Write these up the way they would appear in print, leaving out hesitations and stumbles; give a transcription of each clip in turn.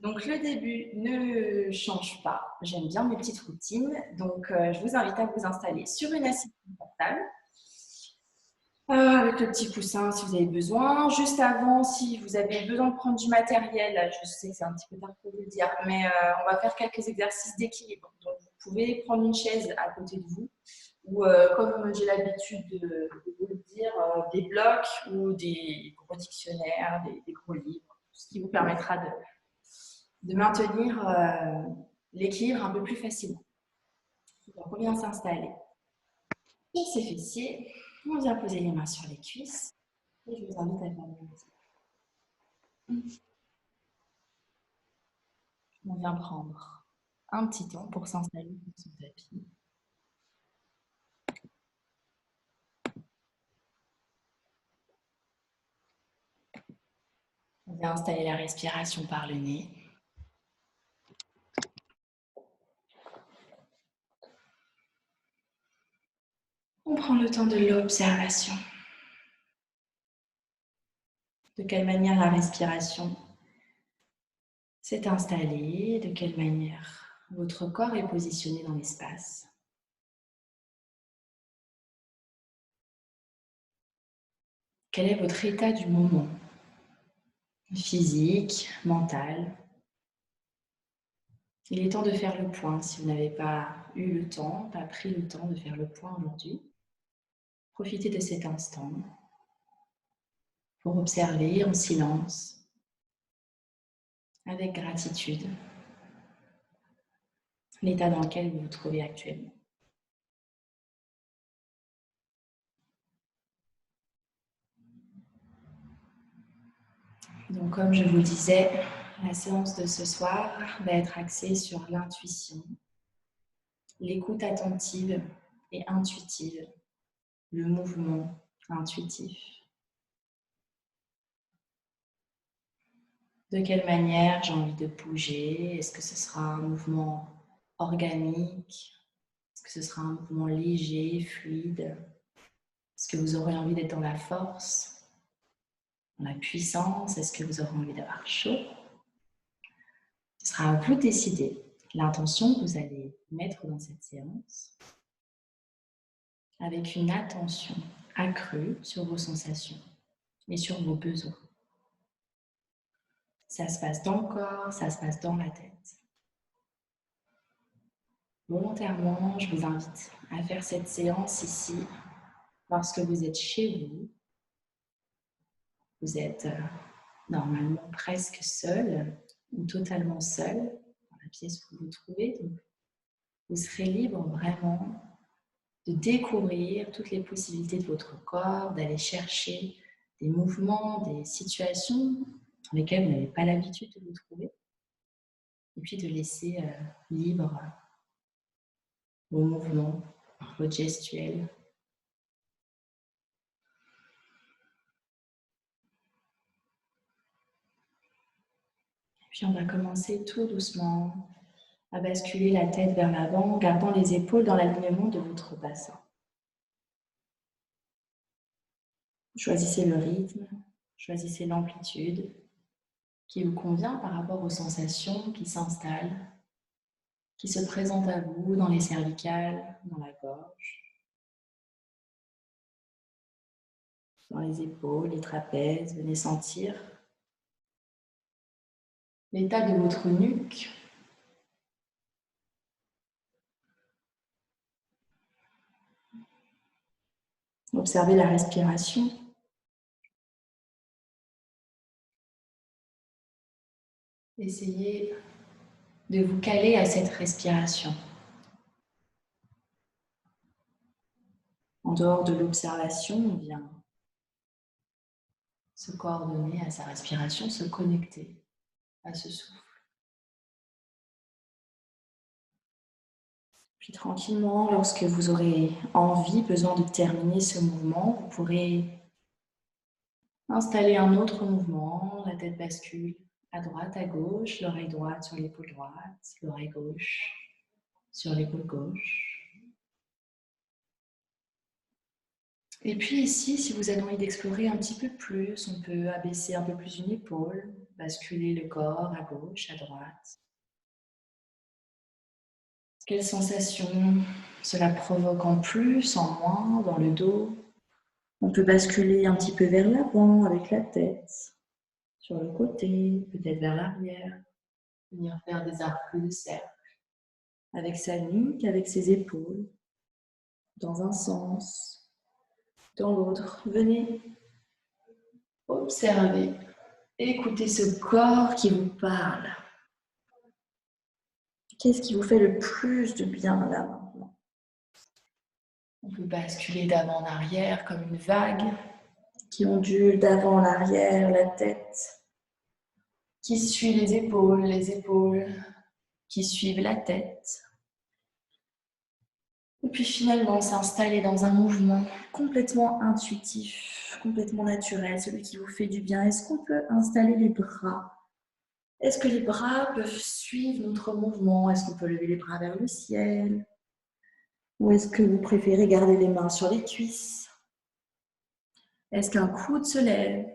Donc, le début ne change pas. J'aime bien mes petites routines. Donc, je vous invite à vous installer sur une assise confortable. Avec le petit coussin si vous avez besoin. Juste avant, si vous avez besoin de prendre du matériel, je sais que c'est un petit peu tard pour vous le dire, mais on va faire quelques exercices d'équilibre. Donc, vous pouvez prendre une chaise à côté de vous ou, comme j'ai l'habitude de vous le dire, des blocs ou des gros dictionnaires, des gros livres, ce qui vous permettra de maintenir l'équilibre un peu plus facilement. Donc, on vient s'installer sur ses fessiers, on vient poser les mains sur les cuisses et je vous invite à faire le même. On vient prendre un petit temps pour s'installer sur son tapis. On vient installer la respiration par le nez. On prend le temps de l'observation. De quelle manière la respiration s'est installée, de quelle manière votre corps est positionné dans l'espace. Quel est votre état du moment? Physique, mental. Il est temps de faire le point si vous n'avez pas eu le temps, pas pris le temps de faire le point aujourd'hui. Profitez de cet instant pour observer en silence, avec gratitude, l'état dans lequel vous vous trouvez actuellement. Donc, comme je vous le disais, la séance de ce soir va être axée sur l'intuition, l'écoute attentive et intuitive, le mouvement intuitif. De quelle manière j'ai envie de bouger? Est-ce que ce sera un mouvement organique? Est-ce que ce sera un mouvement léger, fluide? Est-ce que vous aurez envie d'être dans la force, dans la puissance? Est-ce que vous aurez envie d'avoir chaud? Ce sera à vous de décider l'intention que vous allez mettre dans cette séance avec une attention accrue sur vos sensations et sur vos besoins. Ça se passe dans le corps, ça se passe dans la tête. Volontairement, je vous invite à faire cette séance ici lorsque vous êtes chez vous. Vous êtes normalement presque seul ou totalement seul dans la pièce où vous vous trouvez. Donc, vous serez libre vraiment de découvrir toutes les possibilités de votre corps, d'aller chercher des mouvements, des situations dans lesquelles vous n'avez pas l'habitude de vous trouver. Et puis de laisser libre vos mouvements, votre gestuelle. Puis on va commencer tout doucement à basculer la tête vers l'avant, gardant les épaules dans l'alignement de votre bassin. Choisissez le rythme, choisissez l'amplitude qui vous convient par rapport aux sensations qui s'installent, qui se présentent à vous dans les cervicales, dans la gorge, dans les épaules, les trapèzes. Venez sentir l'état de votre nuque. Observez la respiration. Essayez de vous caler à cette respiration. En dehors de l'observation, on vient se coordonner à sa respiration, se connecter à ce souffle. Puis tranquillement, lorsque vous aurez envie, besoin de terminer ce mouvement, vous pourrez installer un autre mouvement. La tête bascule à droite, à gauche, l'oreille droite sur l'épaule droite, l'oreille gauche sur l'épaule gauche. Et puis ici, si vous avez envie d'explorer un petit peu plus, on peut abaisser un peu plus une épaule, Basculer le corps à gauche, à droite. Quelles sensations cela provoque en plus, en moins, dans le dos? On peut basculer un petit peu vers l'avant avec la tête, sur le côté, peut-être vers l'arrière. Venir faire des arcs de cercle avec sa nuque, avec ses épaules, dans un sens, dans l'autre. Venez observer, écoutez ce corps qui vous parle. Qu'est-ce qui vous fait le plus de bien là maintenant? On peut basculer d'avant en arrière comme une vague qui ondule d'avant en arrière, la tête, qui suit les épaules qui suivent la tête. Et puis finalement, s'installer dans un mouvement complètement intuitif, complètement naturel, celui qui vous fait du bien. Est-ce qu'on peut installer les bras? Est-ce que les bras peuvent suivre notre mouvement? Est-ce qu'on peut lever les bras vers le ciel? Ou est-ce que vous préférez garder les mains sur les cuisses? Est-ce qu'un coude se lève?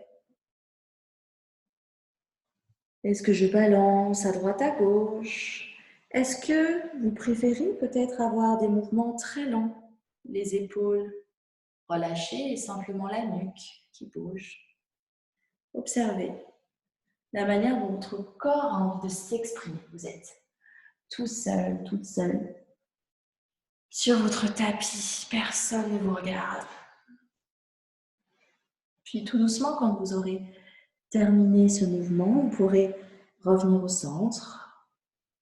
Est-ce que je balance à droite, à gauche? Est-ce que vous préférez peut-être avoir des mouvements très lents? Les épaules relâchées et simplement la nuque qui bouge. Observez la manière dont votre corps a envie de s'exprimer. Vous êtes tout seul, toute seule, sur votre tapis. Personne ne vous regarde. Puis tout doucement, quand vous aurez terminé ce mouvement, vous pourrez revenir au centre,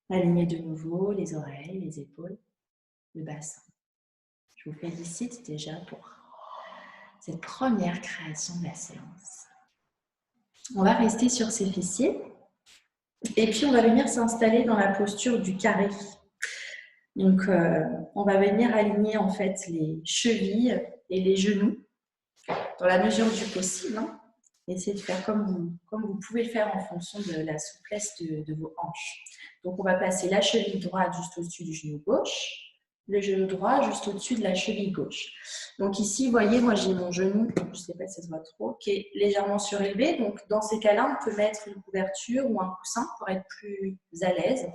aligner de nouveau les oreilles, les épaules, le bassin. Je vous félicite déjà pour cette première création de la séance. On va rester sur ses fessiers et puis on va venir s'installer dans la posture du carré. Donc, on va venir aligner en fait les chevilles et les genoux dans la mesure du possible. Essayez de faire comme vous pouvez le faire en fonction de la souplesse de vos hanches. Donc, on va placer la cheville droite juste au-dessus du genou gauche, le genou droit juste au-dessus de la cheville gauche. Donc ici, vous voyez, moi j'ai mon genou, je ne sais pas si ça se voit trop, qui est légèrement surélevé. Donc dans ces cas-là, on peut mettre une couverture ou un coussin pour être plus à l'aise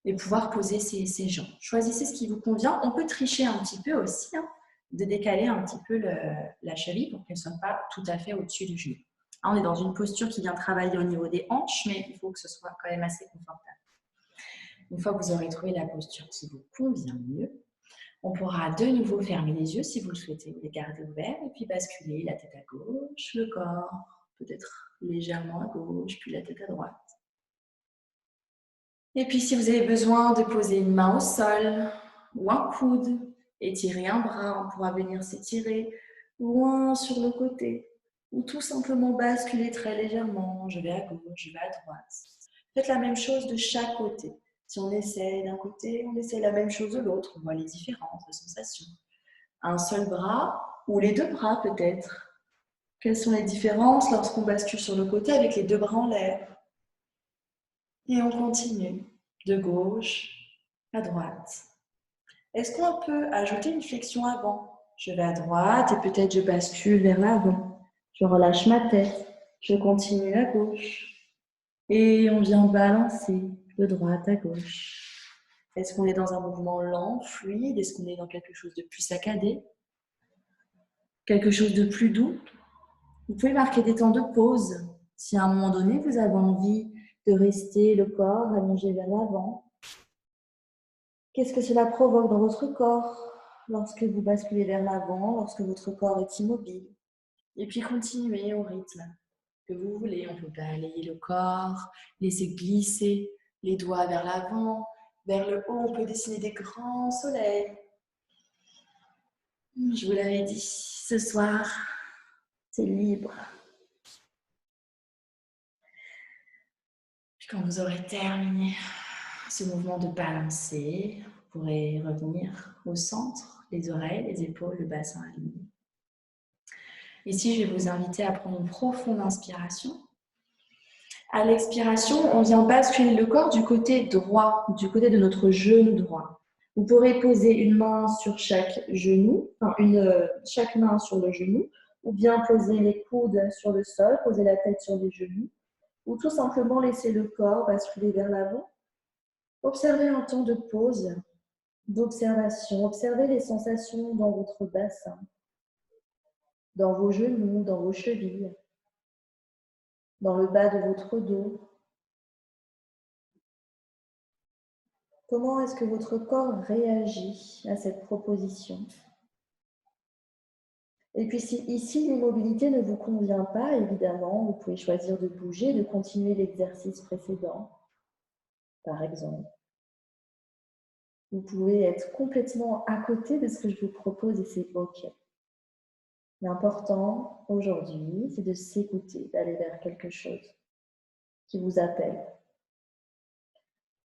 et pouvoir poser ses jambes. Choisissez ce qui vous convient. On peut tricher un petit peu aussi, de décaler un petit peu la cheville pour qu'elle ne soit pas tout à fait au-dessus du genou. On est dans une posture qui vient travailler au niveau des hanches, mais il faut que ce soit quand même assez confortable. Une fois que vous aurez trouvé la posture qui vous convient mieux, on pourra de nouveau fermer les yeux si vous le souhaitez, les garder ouverts et puis basculer la tête à gauche, le corps peut-être légèrement à gauche, puis la tête à droite. Et puis si vous avez besoin de poser une main au sol ou un coude, étirer un bras, on pourra venir s'étirer loin sur le côté ou tout simplement basculer très légèrement. Je vais à gauche, je vais à droite. Faites la même chose de chaque côté. Si on essaie d'un côté, on essaie la même chose de l'autre. On voit les différentes sensations. Un seul bras ou les deux bras peut-être. Quelles sont les différences lorsqu'on bascule sur le côté avec les deux bras en l'air? Et on continue de gauche à droite. Est-ce qu'on peut ajouter une flexion avant? Je vais à droite et peut-être je bascule vers l'avant. Je relâche ma tête. Je continue à gauche. Et on vient balancer de droite à gauche. Est-ce qu'on est dans un mouvement lent, fluide? Est-ce qu'on est dans quelque chose de plus saccadé? Quelque chose de plus doux? Vous pouvez marquer des temps de pause. Si à un moment donné, vous avez envie de rester le corps allongé vers l'avant, qu'est-ce que cela provoque dans votre corps lorsque vous basculez vers l'avant, lorsque votre corps est immobile? Et puis continuez au rythme que vous voulez. On peut balayer le corps, laisser glisser les doigts vers l'avant, vers le haut. On peut dessiner des grands soleils. Je vous l'avais dit, ce soir, c'est libre. Puis quand vous aurez terminé ce mouvement de balancer, vous pourrez revenir au centre, les oreilles, les épaules, le bassin aligné. Ici, je vais vous inviter à prendre une profonde inspiration. À l'expiration, on vient basculer le corps du côté droit, du côté de notre genou droit. Vous pourrez poser une main sur chaque genou, chaque main sur le genou, ou bien poser les coudes sur le sol, poser la tête sur les genoux, ou tout simplement laisser le corps basculer vers l'avant. Observez un temps de pause, d'observation. Observez les sensations dans votre bassin, dans vos genoux, dans vos chevilles, dans le bas de votre dos. Comment est-ce que votre corps réagit à cette proposition? Et puis si ici l'immobilité ne vous convient pas, évidemment, vous pouvez choisir de bouger, de continuer l'exercice précédent, par exemple. Vous pouvez être complètement à côté de ce que je vous propose et c'est OK. L'important aujourd'hui, c'est de s'écouter, d'aller vers quelque chose qui vous appelle.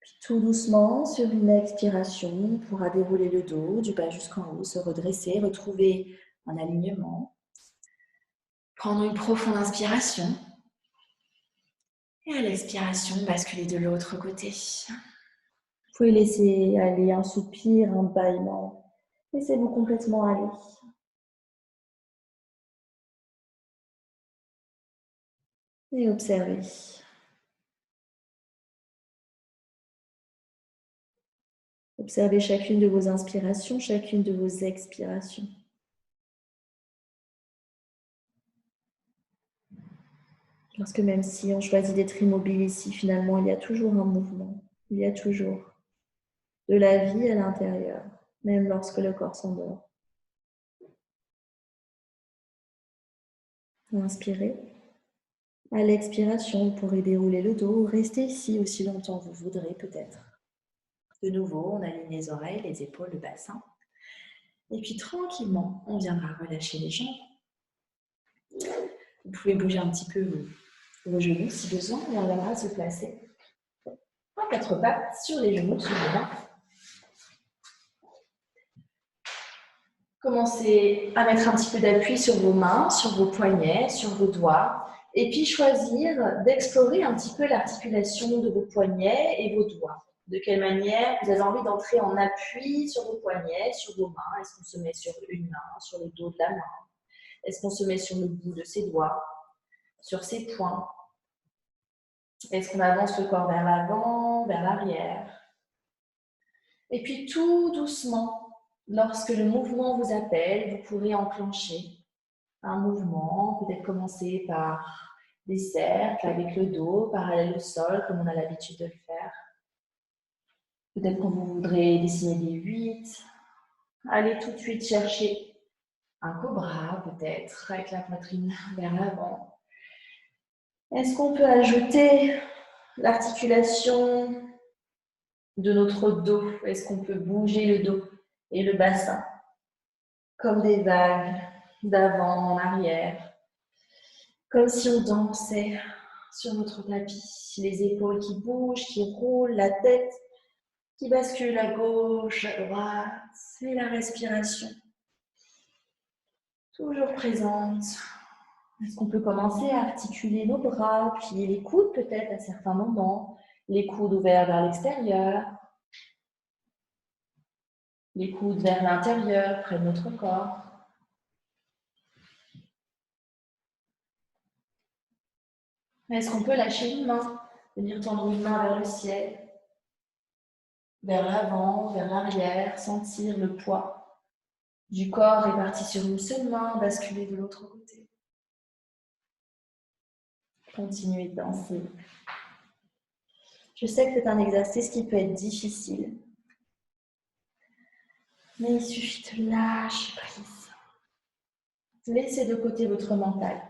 Puis tout doucement, sur une expiration, on pourra dérouler le dos du bas jusqu'en haut, se redresser, retrouver un alignement. Prendre une profonde inspiration. Et à l'expiration, basculer de l'autre côté. Vous pouvez laisser aller un soupir, un bâillement. Laissez-vous complètement aller. Et observez. Observez chacune de vos inspirations, chacune de vos expirations. Parce que même si on choisit d'être immobile ici, finalement, il y a toujours un mouvement. Il y a toujours de la vie à l'intérieur, même lorsque le corps s'endort. Inspirez. À l'expiration, vous pourrez dérouler le dos, rester ici aussi longtemps que vous voudrez peut-être. De nouveau, on aligne les oreilles, les épaules, le bassin. Et puis tranquillement, on viendra relâcher les jambes. Vous pouvez bouger un petit peu vos genoux si besoin, et on viendra se placer en quatre pattes sur les genoux, sur les mains. Commencez à mettre un petit peu d'appui sur vos mains, sur vos poignets, sur vos doigts, et puis choisir d'explorer un petit peu l'articulation de vos poignets et vos doigts. De quelle manière vous avez envie d'entrer en appui sur vos poignets, sur vos mains? Est-ce qu'on se met sur une main, sur le dos de la main? Est-ce qu'on se met sur le bout de ses doigts, sur ses poings? Est-ce qu'on avance le corps vers l'avant, vers l'arrière? Et puis tout doucement, lorsque le mouvement vous appelle, vous pourrez enclencher un mouvement, peut-être commencer par des cercles avec le dos parallèle au sol, comme on a l'habitude de le faire. Peut-être que vous voudrez dessiner des 8. Allez tout de suite chercher un cobra, peut-être, avec la poitrine vers l'avant. Est-ce qu'on peut ajouter l'articulation de notre dos? Est-ce qu'on peut bouger le dos et le bassin comme des vagues d'avant en arrière, comme si on dansait sur notre tapis, les épaules qui bougent, qui roulent, la tête qui bascule à gauche, à droite, et la respiration toujours présente. Est-ce qu'on peut commencer à articuler nos bras, plier les coudes peut-être à certains moments, les coudes ouverts vers l'extérieur, les coudes vers l'intérieur, près de notre corps. Est-ce qu'on peut lâcher une main, venir tendre une main vers le ciel, vers l'avant, vers l'arrière, sentir le poids du corps réparti sur une seule main, basculer de l'autre côté. Continuez de danser. Je sais que c'est un exercice qui peut être difficile, mais il suffit de lâcher prise. Laissez de côté votre mental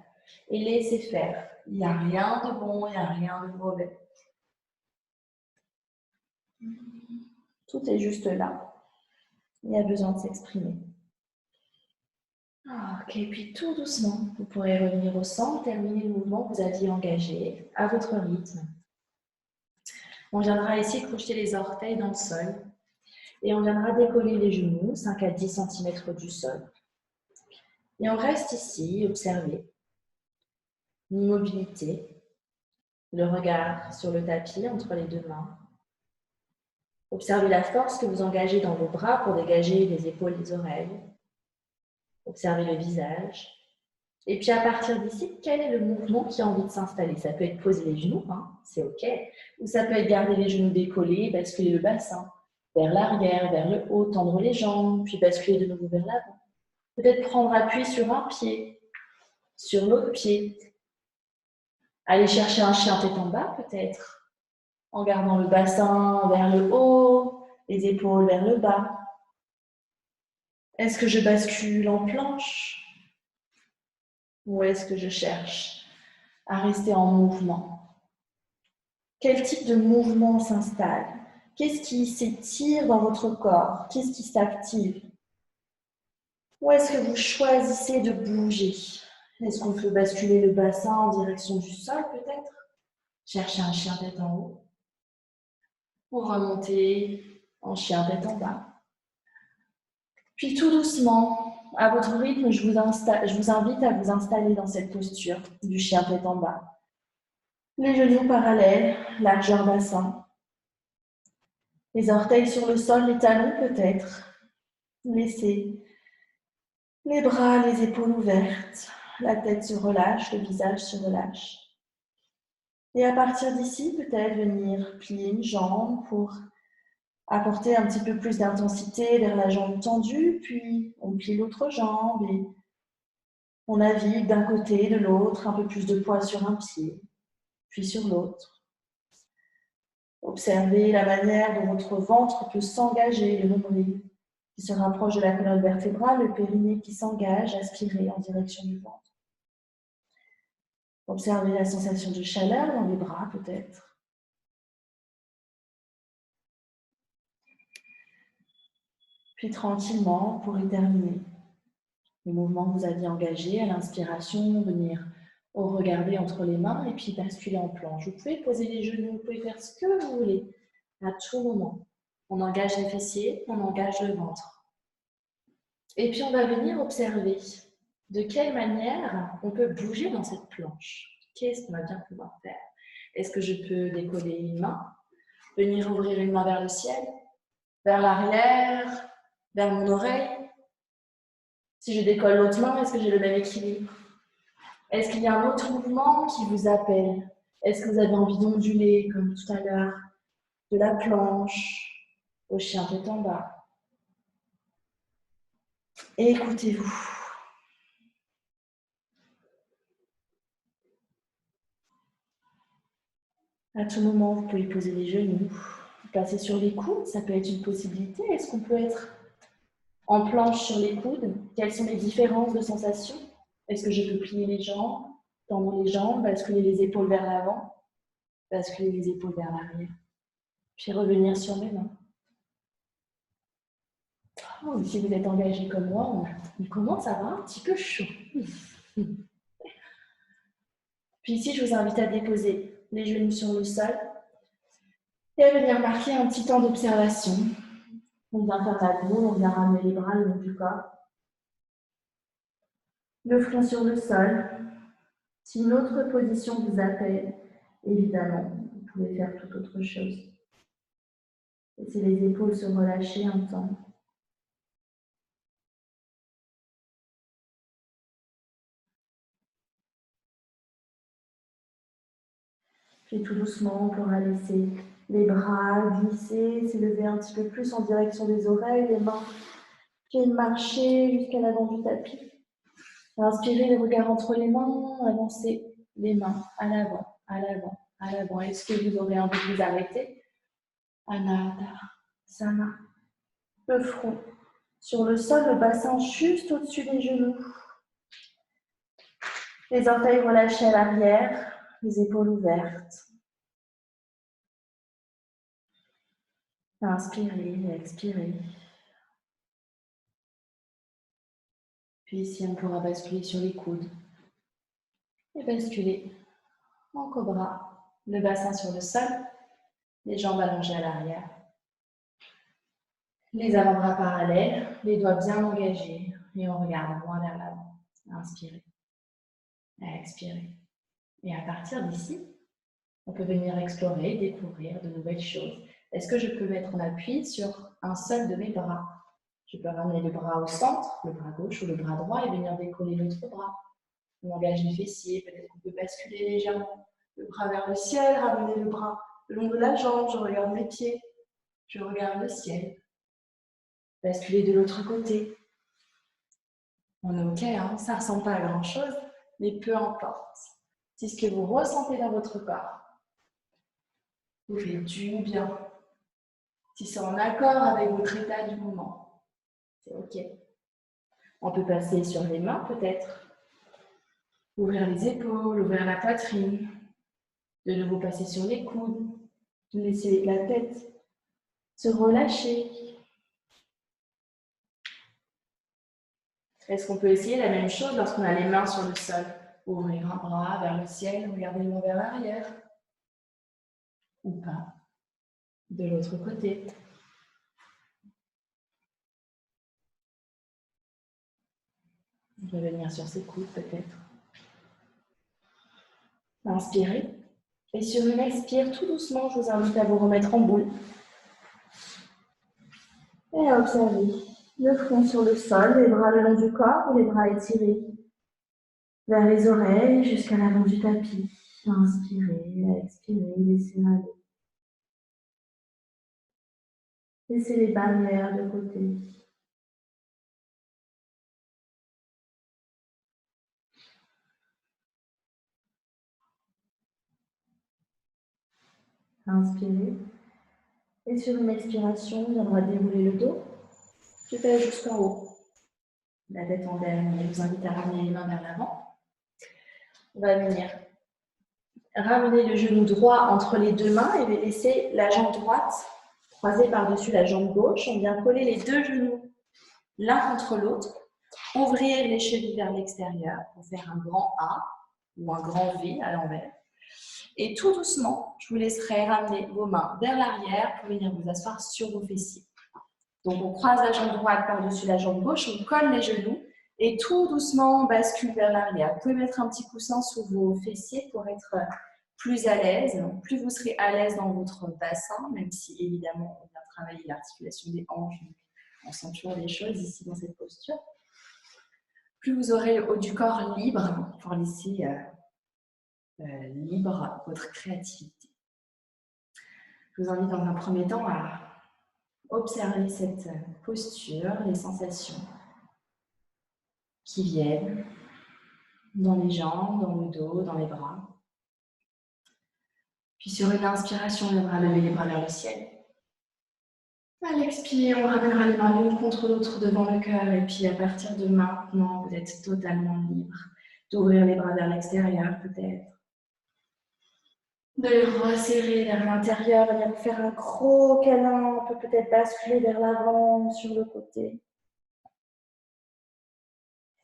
et laissez faire. Il n'y a rien de bon, il n'y a rien de mauvais. Tout est juste là. Il y a besoin de s'exprimer. Ok, puis tout doucement, vous pourrez revenir au centre, terminer le mouvement que vous aviez engagé à votre rythme. On viendra ici crocheter les orteils dans le sol et on viendra décoller les genoux 5 à 10 cm du sol. Et on reste ici, observer l'immobilité, le regard sur le tapis entre les deux mains. Observez la force que vous engagez dans vos bras pour dégager les épaules des oreilles. Observez le visage. Et puis à partir d'ici, quel est le mouvement qui a envie de s'installer? Ça peut être poser les genoux, hein, c'est OK. Ou ça peut être garder les genoux décollés, basculer le bassin vers l'arrière, vers le haut, tendre les jambes, puis basculer de nouveau vers l'avant. Peut-être prendre appui sur un pied, sur l'autre pied. Aller chercher un chien tête en bas peut-être, en gardant le bassin vers le haut, les épaules vers le bas. Est-ce que je bascule en planche? Ou est-ce que je cherche à rester en mouvement? Quel type de mouvement s'installe? Qu'est-ce qui s'étire dans votre corps? Qu'est-ce qui s'active? Ou est-ce que vous choisissez de bouger? Est-ce qu'on peut basculer le bassin en direction du sol peut-être? Chercher un chien tête en haut? Ou remonter en chien tête en bas? Puis tout doucement, à votre rythme, je vous invite à vous installer dans cette posture du chien tête en bas. Les genoux parallèles, largeur bassin. Les orteils sur le sol, les talons peut-être. Laissez les bras, les épaules ouvertes. La tête se relâche, le visage se relâche. Et à partir d'ici, peut-être venir plier une jambe pour apporter un petit peu plus d'intensité vers la jambe tendue, puis on plie l'autre jambe et on navigue d'un côté, de l'autre, un peu plus de poids sur un pied, puis sur l'autre. Observez la manière dont votre ventre peut s'engager, le nombril qui se rapproche de la colonne vertébrale, le périnée qui s'engage, aspiré en direction du ventre. Observez la sensation de chaleur dans les bras peut-être. Puis tranquillement, pour y terminer, le mouvement que vous aviez engagé à l'inspiration, venir au regarder entre les mains et puis basculer en planche. Vous pouvez poser les genoux, vous pouvez faire ce que vous voulez à tout moment. On engage les fessiers, on engage le ventre. Et puis on va venir observer de quelle manière on peut bouger dans cette planche. Qu'est-ce qu'on va bien pouvoir faire? Est-ce que je peux décoller une main, venir ouvrir une main vers le ciel, vers l'arrière, vers mon oreille? Si je décolle l'autre main, est-ce que j'ai le même équilibre? Est-ce qu'il y a un autre mouvement qui vous appelle? Est-ce que vous avez envie d'onduler, comme tout à l'heure, de la planche au chien tête en bas? Et écoutez-vous. À tout moment, vous pouvez poser les genoux, placer sur les coudes, ça peut être une possibilité. Est-ce qu'on peut être en planche sur les coudes? Quelles sont les différences de sensations? Est-ce que je peux plier les jambes, tendre les jambes, basculer les épaules vers l'avant, basculer les épaules vers l'arrière, puis revenir sur mes mains? Oh, si vous êtes engagé comme moi, on commence à avoir un petit peu chaud. Puis ici, je vous invite à déposer les genoux sur le sol et à venir marquer un petit temps d'observation. On vient faire la boule, on vient ramener les bras le long du corps. Le front sur le sol. Si une autre position vous appelle, évidemment, vous pouvez faire toute autre chose. Laissez les épaules se relâcher un temps. Puis tout doucement, on pourra laisser les bras glisser, s'élever un petit peu plus en direction des oreilles, les mains viennent marcher jusqu'à l'avant du tapis. Inspirez le regard entre les mains, avancez les mains à l'avant, à l'avant, à l'avant. Est-ce que vous aurez envie de vous arrêter? Anada, Sana. Le front sur le sol, le bassin juste au-dessus des genoux. Les orteils relâchés à l'arrière, les épaules ouvertes. Inspirez, expirez. Puis ici, on pourra basculer sur les coudes. Et basculer en cobra. Le bassin sur le sol, les jambes allongées à l'arrière. Les avant-bras parallèles, les doigts bien engagés. Et on regarde loin vers l'avant. Inspirez. Expirez. Et à partir d'ici, on peut venir explorer, découvrir de nouvelles choses. Est-ce que je peux mettre en appui sur un seul de mes bras? Je peux ramener le bras au centre, le bras gauche ou le bras droit et venir décoller l'autre bras. On engage les fessiers, peut-être qu'on peut basculer légèrement le bras vers le ciel, ramener le bras le long de la jambe, je regarde mes pieds, je regarde le ciel. Basculer de l'autre côté. On est OK, hein, ça ne ressemble pas à grand-chose, mais peu importe. C'est ce que vous ressentez dans votre corps. Vous faites du bien. Si c'est en accord avec votre état du moment, c'est OK. On peut passer sur les mains peut-être. Ouvrir les épaules, ouvrir la poitrine. De nouveau passer sur les coudes. Laisser la tête se relâcher. Est-ce qu'on peut essayer la même chose lorsqu'on a les mains sur le sol? Ouvrir un bras vers le ciel, regarder le main vers l'arrière. Ou pas. De l'autre côté. Revenir sur ses coudes peut-être. Inspirez. Et sur une expire, tout doucement, je vous invite à vous remettre en boule. Et à observer le front sur le sol, les bras le long du corps ou les bras étirés vers les oreilles jusqu'à l'avant du tapis. Inspirez, expirez, laissez aller. Laissez les barrières de côté. Inspirez. Et sur une expiration, on viendra dérouler le dos. Je fais jusqu'en haut. La tête en dernier. Je vous invite à ramener les mains vers l'avant. On va venir ramener le genou droit entre les deux mains et laisser la jambe droite croisée par-dessus la jambe gauche. On vient coller les deux genoux l'un contre l'autre. Ouvrir les chevilles vers l'extérieur pour faire un grand A ou un grand V à l'envers. Et tout doucement, je vous laisserai ramener vos mains vers l'arrière pour venir vous asseoir sur vos fessiers. Donc, on croise la jambe droite par-dessus la jambe gauche, on colle les genoux et tout doucement, on bascule vers l'arrière. Vous pouvez mettre un petit coussin sous vos fessiers pour être plus à l'aise. Plus vous serez à l'aise dans votre bassin, même si évidemment, on vient travailler l'articulation des hanches. On sent toujours des choses ici dans cette posture. Plus vous aurez le haut du corps libre pour laisser libre votre créativité. Je vous invite dans un premier temps à observer cette posture, les sensations qui viennent dans les jambes, dans le dos, dans les bras. Puis sur une inspiration, on viendra lever les bras vers le ciel. À l'expire, on ramènera les mains l'une contre l'autre devant le cœur. Et puis à partir de maintenant, vous êtes totalement libre d'ouvrir les bras vers l'extérieur peut-être. De les resserrer vers l'intérieur, venir vous faire un gros câlin. On peut peut-être basculer vers l'avant, sur le côté.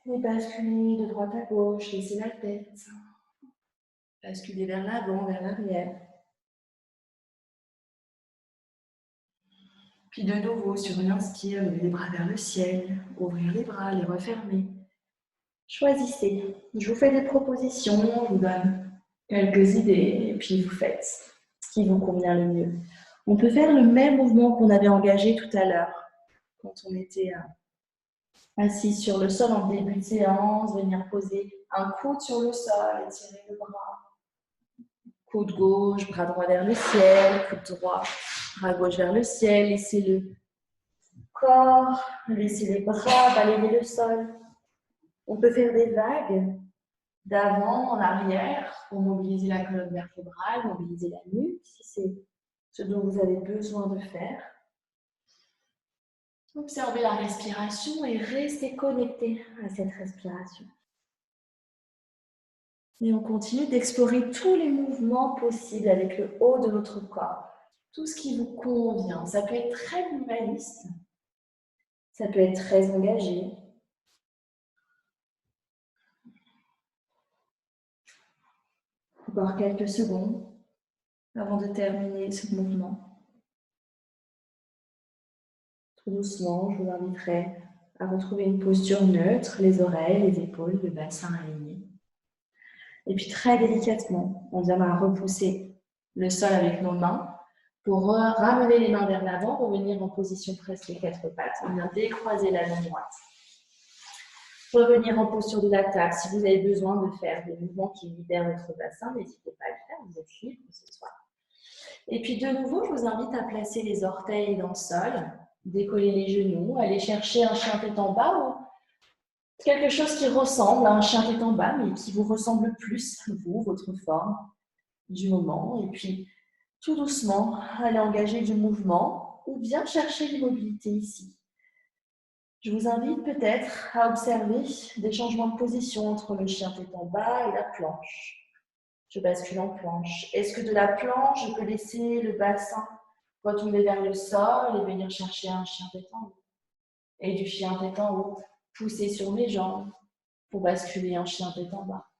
Et basculer de droite à gauche, laisser la tête. Basculer vers l'avant, vers l'arrière. Puis de nouveau, sur une inspire, lever les bras vers le ciel, ouvrir les bras, les refermer. Choisissez. Je vous fais des propositions, je vous donne quelques idées, et puis vous faites ce qui vous convient le mieux. On peut faire le même mouvement qu'on avait engagé tout à l'heure, quand on était assis sur le sol en début de séance, venir poser un coude sur le sol, étirer le bras. Coude gauche, bras droit vers le ciel, coude droit, bras gauche vers le ciel, laissez le corps, laissez les bras balayer le sol. On peut faire des vagues d'avant en arrière pour mobiliser la colonne vertébrale, mobiliser la nuque, si c'est ce dont vous avez besoin de faire. Observez la respiration et restez connecté à cette respiration. Et on continue d'explorer tous les mouvements possibles avec le haut de votre corps. Tout ce qui vous convient. Ça peut être très minimaliste. Ça peut être très engagé. Encore quelques secondes avant de terminer ce mouvement. Tout doucement, je vous inviterai à retrouver une posture neutre, les oreilles, les épaules, le bassin aligné. Et puis très délicatement, on viendra repousser le sol avec nos mains pour ramener les mains vers l'avant, revenir en position presque 4 pattes. On vient décroiser la jambe droite. Revenir en posture de la table. Si vous avez besoin de faire des mouvements qui libèrent votre bassin, n'hésitez pas à le faire, vous êtes libre ce soir. Et puis de nouveau, je vous invite à placer les orteils dans le sol, décoller les genoux, aller chercher un chien tête en bas ou quelque chose qui ressemble à un chien tête en bas, mais qui vous ressemble plus, vous, votre forme du moment. Et puis, tout doucement, aller engager du mouvement ou bien chercher l'immobilité ici. Je vous invite peut-être à observer des changements de position entre le chien tête en bas et la planche. Je bascule en planche. Est-ce que de la planche, je peux laisser le bassin retomber vers le sol et venir chercher un chien tête en haut? Et du chien tête en haut, pousser sur mes jambes pour basculer en chien tête en bas.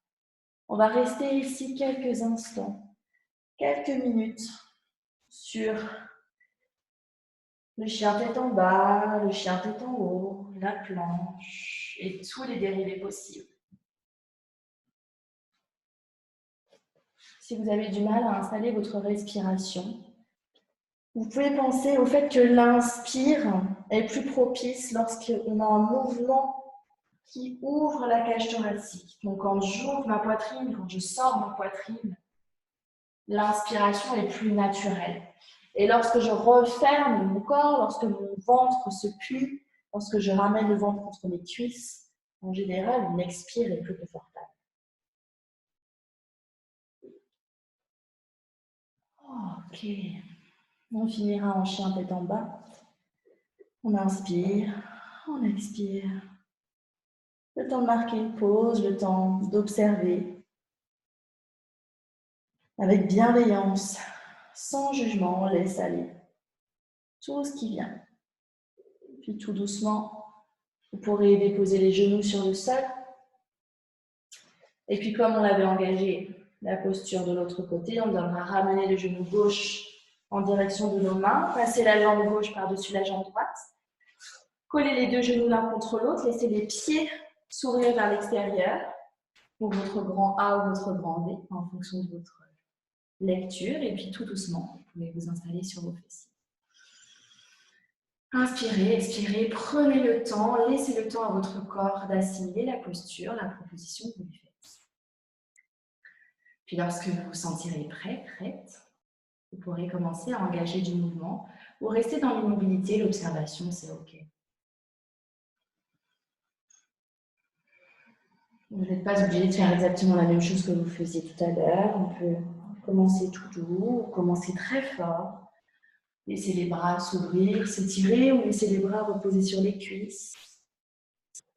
On va rester ici quelques instants, quelques minutes sur le chien tête en bas, le chien tête en haut, la planche et tous les dérivés possibles. Si vous avez du mal à installer votre respiration, vous pouvez penser au fait que l'inspire est plus propice lorsqu'on a un mouvement qui ouvre la cage thoracique. Donc quand j'ouvre ma poitrine, quand je sors ma poitrine, l'inspiration est plus naturelle. Et lorsque je referme mon corps, lorsque mon ventre se plie, lorsque je ramène le ventre contre mes cuisses, en général, une expire est plus confortable. Ok. On finira en chien tête en bas. On inspire, on expire. Le temps de marquer une pause, le temps d'observer. Avec bienveillance, sans jugement, on laisse aller tout ce qui vient. Puis tout doucement, vous pourrez déposer les genoux sur le sol. Et puis comme on avait engagé la posture de l'autre côté, on viendra ramener le genou gauche en direction de nos mains, passer la jambe gauche par-dessus la jambe droite, coller les deux genoux l'un contre l'autre, laisser les pieds s'ouvrir vers l'extérieur pour votre grand A ou votre grand V en fonction de votre lecture. Et puis tout doucement, vous pouvez vous installer sur vos fessiers. Inspirez, expirez, prenez le temps, laissez le temps à votre corps d'assimiler la posture, la proposition que vous lui faites. Puis lorsque vous vous sentirez prêt, prête, vous pourrez commencer à engager du mouvement ou rester dans l'immobilité, l'observation, c'est OK. Vous n'êtes pas obligé de faire exactement la même chose que vous faisiez tout à l'heure. On peut commencer tout doux, commencer très fort. Laissez les bras s'ouvrir, s'étirer ou laissez les bras reposer sur les cuisses.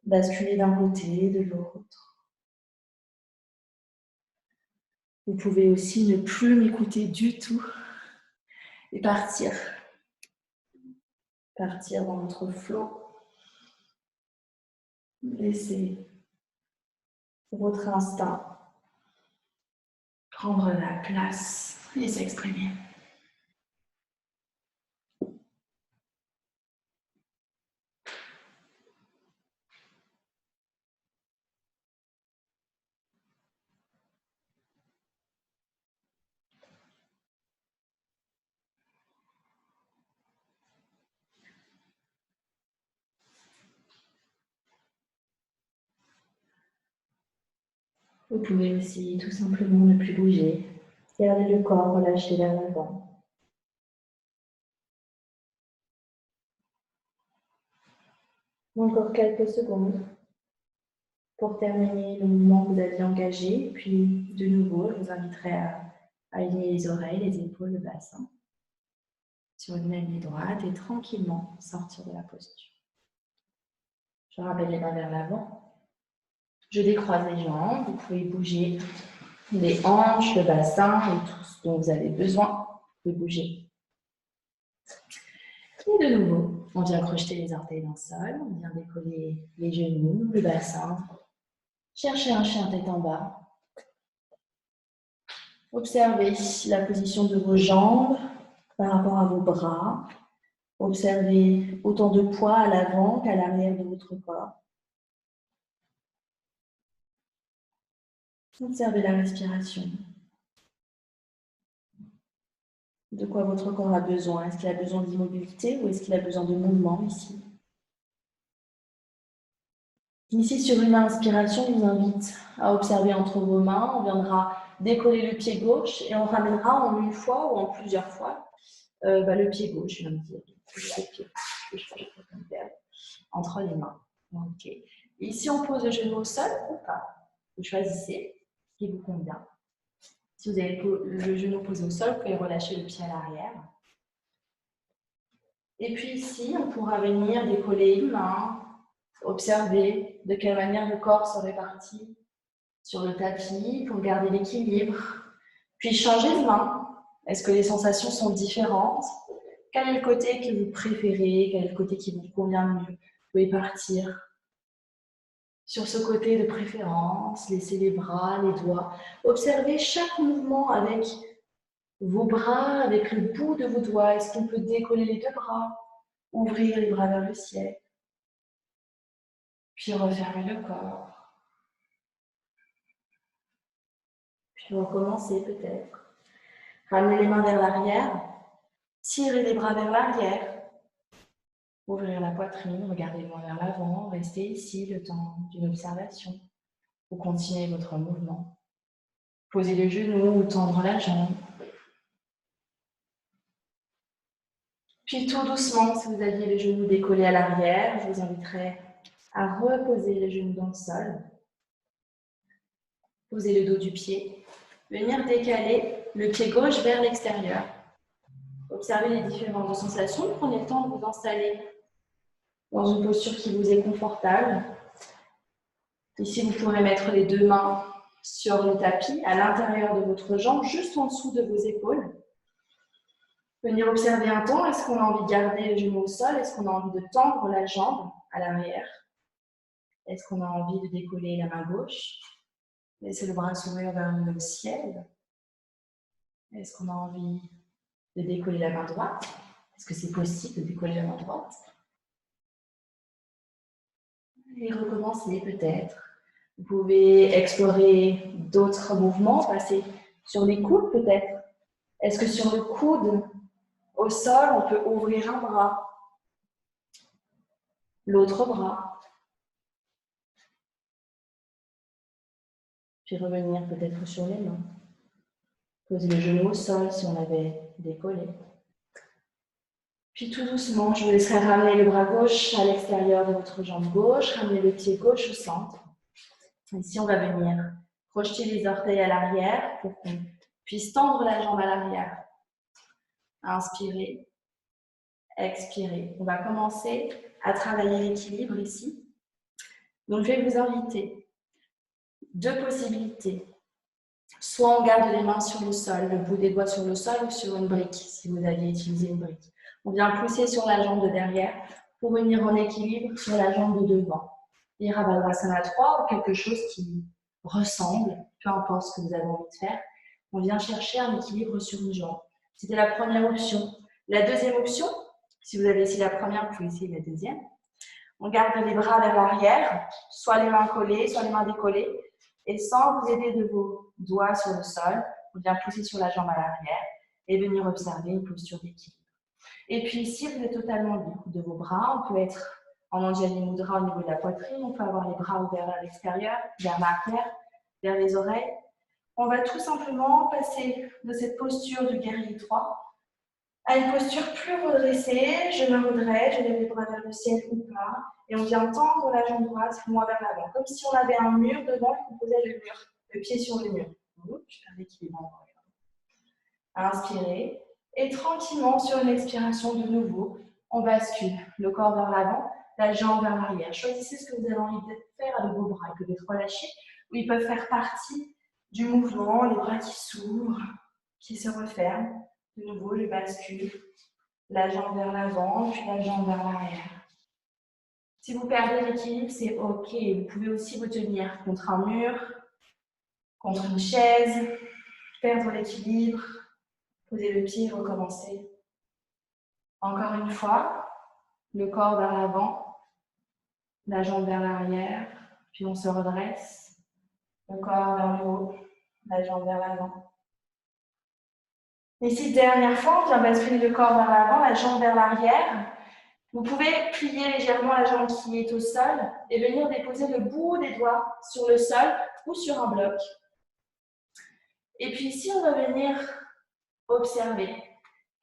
Basculer d'un côté, de l'autre. Vous pouvez aussi ne plus m'écouter du tout et partir. Partir dans votre flot. Laissez votre instinct prendre la place et s'exprimer. Vous pouvez aussi tout simplement ne plus bouger. Gardez le corps relâché vers l'avant. Encore quelques secondes pour terminer le mouvement que vous aviez engagé. Puis de nouveau, je vous inviterai à aligner les oreilles, les épaules, le bassin sur une ligne droite et tranquillement sortir de la posture. Je rappelle les mains vers l'avant. Je décroise les jambes. Vous pouvez bouger les hanches, le bassin et tout ce dont vous avez besoin de bouger. Et de nouveau, on vient crocheter les orteils dans le sol, on vient décoller les genoux, le bassin. Cherchez un chien tête en bas. Observez la position de vos jambes par rapport à vos bras. Observez autant de poids à l'avant qu'à l'arrière de votre corps. Observez la respiration. De quoi votre corps a besoin? Est-ce qu'il a besoin d'immobilité ou est-ce qu'il a besoin de mouvement ici? Ici, sur une inspiration, je vous invite à observer entre vos mains. On viendra décoller le pied gauche et on ramènera en une fois ou en plusieurs fois le pied gauche, je viens de dire. Le pied entre les mains. Ok. Et ici, on pose le genou au sol ou pas? Vous choisissez ce qui vous convient. Si vous avez le genou posé au sol, vous pouvez relâcher le pied à l'arrière. Et puis ici, on pourra venir décoller une main, observer de quelle manière le corps se répartit sur le tapis pour garder l'équilibre. Puis changer de main. Est-ce que les sensations sont différentes? Quel est le côté que vous préférez? Quel est le côté qui vous convient le mieux? Vous pouvez partir sur ce côté de préférence, laissez les bras, les doigts. Observez chaque mouvement avec vos bras, avec le bout de vos doigts. Est-ce qu'on peut décoller les deux bras? Ouvrir les bras vers le ciel. Puis refermer le corps. Puis recommencer peut-être. Ramener les mains vers l'arrière. Tirer les bras vers l'arrière. Ouvrir la poitrine, regardez loin vers l'avant. Restez ici le temps d'une observation. Vous continuez votre mouvement. Posez le genou ou tendre la jambe. Puis tout doucement, si vous aviez les genoux décollés à l'arrière, je vous inviterai à reposer les genoux dans le sol. Posez le dos du pied. Venir décaler le pied gauche vers l'extérieur. Observez les différentes sensations. Prenez le temps de vous installer dans une posture qui vous est confortable. Ici, vous pourrez mettre les deux mains sur le tapis, à l'intérieur de votre jambe, juste en dessous de vos épaules. Venir observer un temps. Est-ce qu'on a envie de garder le genou au sol? Est-ce qu'on a envie de tendre la jambe à l'arrière? Est-ce qu'on a envie de décoller la main gauche? Laissez le bras s'ouvrir vers le ciel. Est-ce qu'on a envie de décoller la main droite? Est-ce que c'est possible de décoller la main droite? Et recommencer peut-être. Vous pouvez explorer d'autres mouvements, passer sur les coudes peut-être. Est-ce que sur le coude, au sol, on peut ouvrir un bras, l'autre bras, puis revenir peut-être sur les mains. Poser le genou au sol si on avait décollé. Puis tout doucement, je vous laisserai ramener le bras gauche à l'extérieur de votre jambe gauche, ramener le pied gauche au centre. Ici, on va venir projeter les orteils à l'arrière pour qu'on puisse tendre la jambe à l'arrière. Inspirez, expirez. On va commencer à travailler l'équilibre ici. Donc, je vais vous inviter. Deux possibilités. Soit on garde les mains sur le sol, le bout des doigts sur le sol ou sur une brique, si vous aviez utilisé une brique. On vient pousser sur la jambe de derrière pour venir en équilibre sur la jambe de devant. Virabhadrasana 3 ou quelque chose qui ressemble, peu importe ce que vous avez envie de faire. On vient chercher un équilibre sur une jambe. C'était la première option. La deuxième option, si vous avez essayé la première, vous pouvez essayer la deuxième. On garde les bras vers l'arrière, soit les mains collées, soit les mains décollées. Et sans vous aider de vos doigts sur le sol, on vient pousser sur la jambe à l'arrière et venir observer une posture d'équilibre. Et puis ici, vous êtes totalement libre de vos bras. On peut être en Anjali Mudra au niveau de la poitrine. On peut avoir les bras ouverts vers l'extérieur, vers l'arrière, vers les oreilles. On va tout simplement passer de cette posture du guerrier 3 à une posture plus redressée. Je me redresse, je lève les bras vers le ciel ou pas. Et on vient tendre la jambe droite moins vers l'avant. Comme si on avait un mur devant et qu'on posait le mur, le pied sur le mur. Je perds l'équilibre. Inspirez. Et tranquillement, sur une expiration de nouveau, on bascule le corps vers l'avant, la jambe vers l'arrière. Choisissez ce que vous avez envie de faire avec vos bras. Ils peuvent être relâchés ou ils peuvent faire partie du mouvement, les bras qui s'ouvrent, qui se referment. De nouveau, je bascule la jambe vers l'avant, puis la jambe vers l'arrière. Si vous perdez l'équilibre, c'est OK. Vous pouvez aussi vous tenir contre un mur, contre une chaise, perdre l'équilibre, poser le pied, recommencer. Encore une fois, le corps vers l'avant, la jambe vers l'arrière, puis on se redresse. Le corps vers le haut, la jambe vers l'avant. Ici, dernière fois, on vient basculer le corps vers l'avant, la jambe vers l'arrière. Vous pouvez plier légèrement la jambe qui est au sol et venir déposer le bout des doigts sur le sol ou sur un bloc. Et puis ici, on va venir observer,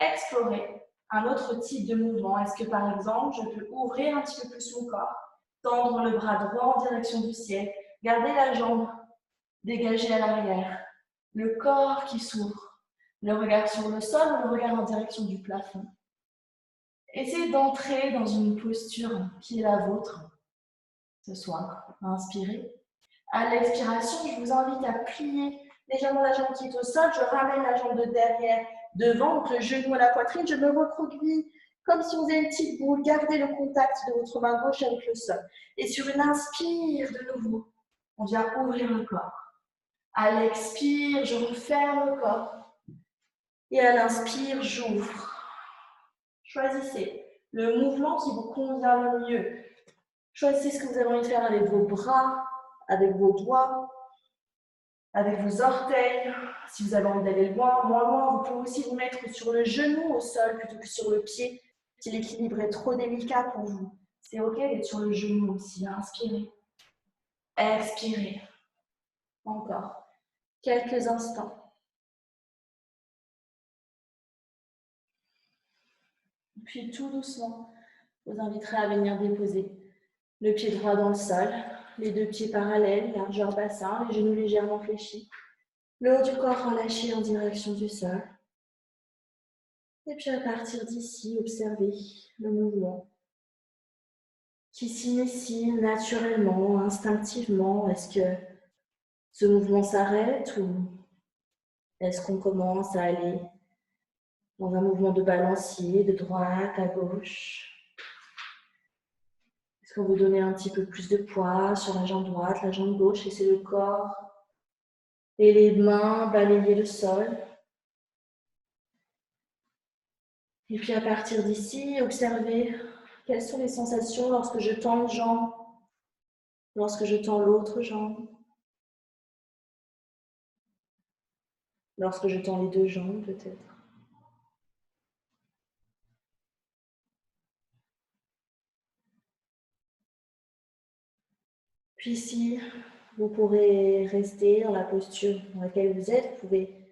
explorer un autre type de mouvement. Est-ce que par exemple, je peux ouvrir un petit peu plus mon corps, tendre le bras droit en direction du ciel, garder la jambe dégagée à l'arrière, le corps qui s'ouvre, le regard sur le sol ou le regard en direction du plafond. Essayez d'entrer dans une posture qui est la vôtre ce soir. Inspirez. À l'expiration, je vous invite à plier légèrement la jambe qui est au sol. Je ramène la jambe de derrière devant, donc le genou à la poitrine. Je me recroqueville comme si on faisait une petite boule. Gardez le contact de votre main gauche avec le sol. Et sur une inspire de nouveau, on vient ouvrir le corps. À l'expire, je referme le corps. Et à l'inspire, j'ouvre. Choisissez le mouvement qui vous convient le mieux. Choisissez ce que vous avez envie de faire avec vos bras, avec vos doigts, avec vos orteils. Si vous avez envie d'aller loin, moins loin, vous pouvez aussi vous mettre sur le genou au sol plutôt que sur le pied, si l'équilibre est trop délicat pour vous. C'est OK d'être sur le genou aussi. Inspirez. Expirez. Encore. Quelques instants. Puis tout doucement, je vous inviterai à venir déposer le pied droit dans le sol, les deux pieds parallèles, largeur bassin, les genoux légèrement fléchis, le haut du corps relâché en direction du sol. Et puis à partir d'ici, observez le mouvement qui s'initie naturellement, instinctivement. Est-ce que ce mouvement s'arrête ou est-ce qu'on commence à aller dans un mouvement de balancier, de droite à gauche? Est-ce que vous donnez un petit peu plus de poids sur la jambe droite, la jambe gauche, laissez le corps et les mains balayer le sol. Et puis à partir d'ici, observez quelles sont les sensations lorsque je tends une jambe, lorsque je tends l'autre jambe, lorsque je tends les deux jambes peut-être. Puis ici, vous pourrez rester dans la posture dans laquelle vous êtes, vous pouvez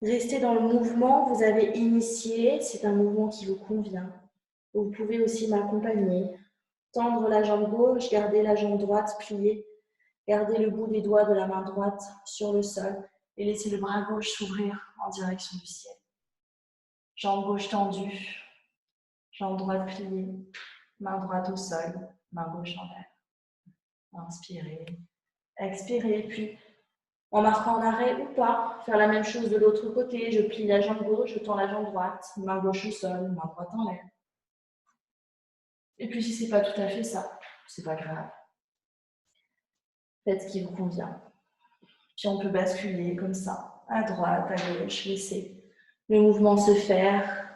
rester dans le mouvement que vous avez initié, c'est un mouvement qui vous convient. Vous pouvez aussi m'accompagner, tendre la jambe gauche, garder la jambe droite pliée, garder le bout des doigts de la main droite sur le sol et laisser le bras gauche s'ouvrir en direction du ciel. Jambe gauche tendue, jambe droite pliée, main droite au sol, main gauche en l'air. Inspirez, expirez, puis en marquant un arrêt ou pas, faire la même chose de l'autre côté. Je plie la jambe gauche, je tends la jambe droite, main gauche au sol, main droite en l'air. Et puis si ce n'est pas tout à fait ça, c'est pas grave. Faites ce qui vous convient. Puis on peut basculer comme ça, à droite, à gauche, laissez le mouvement se faire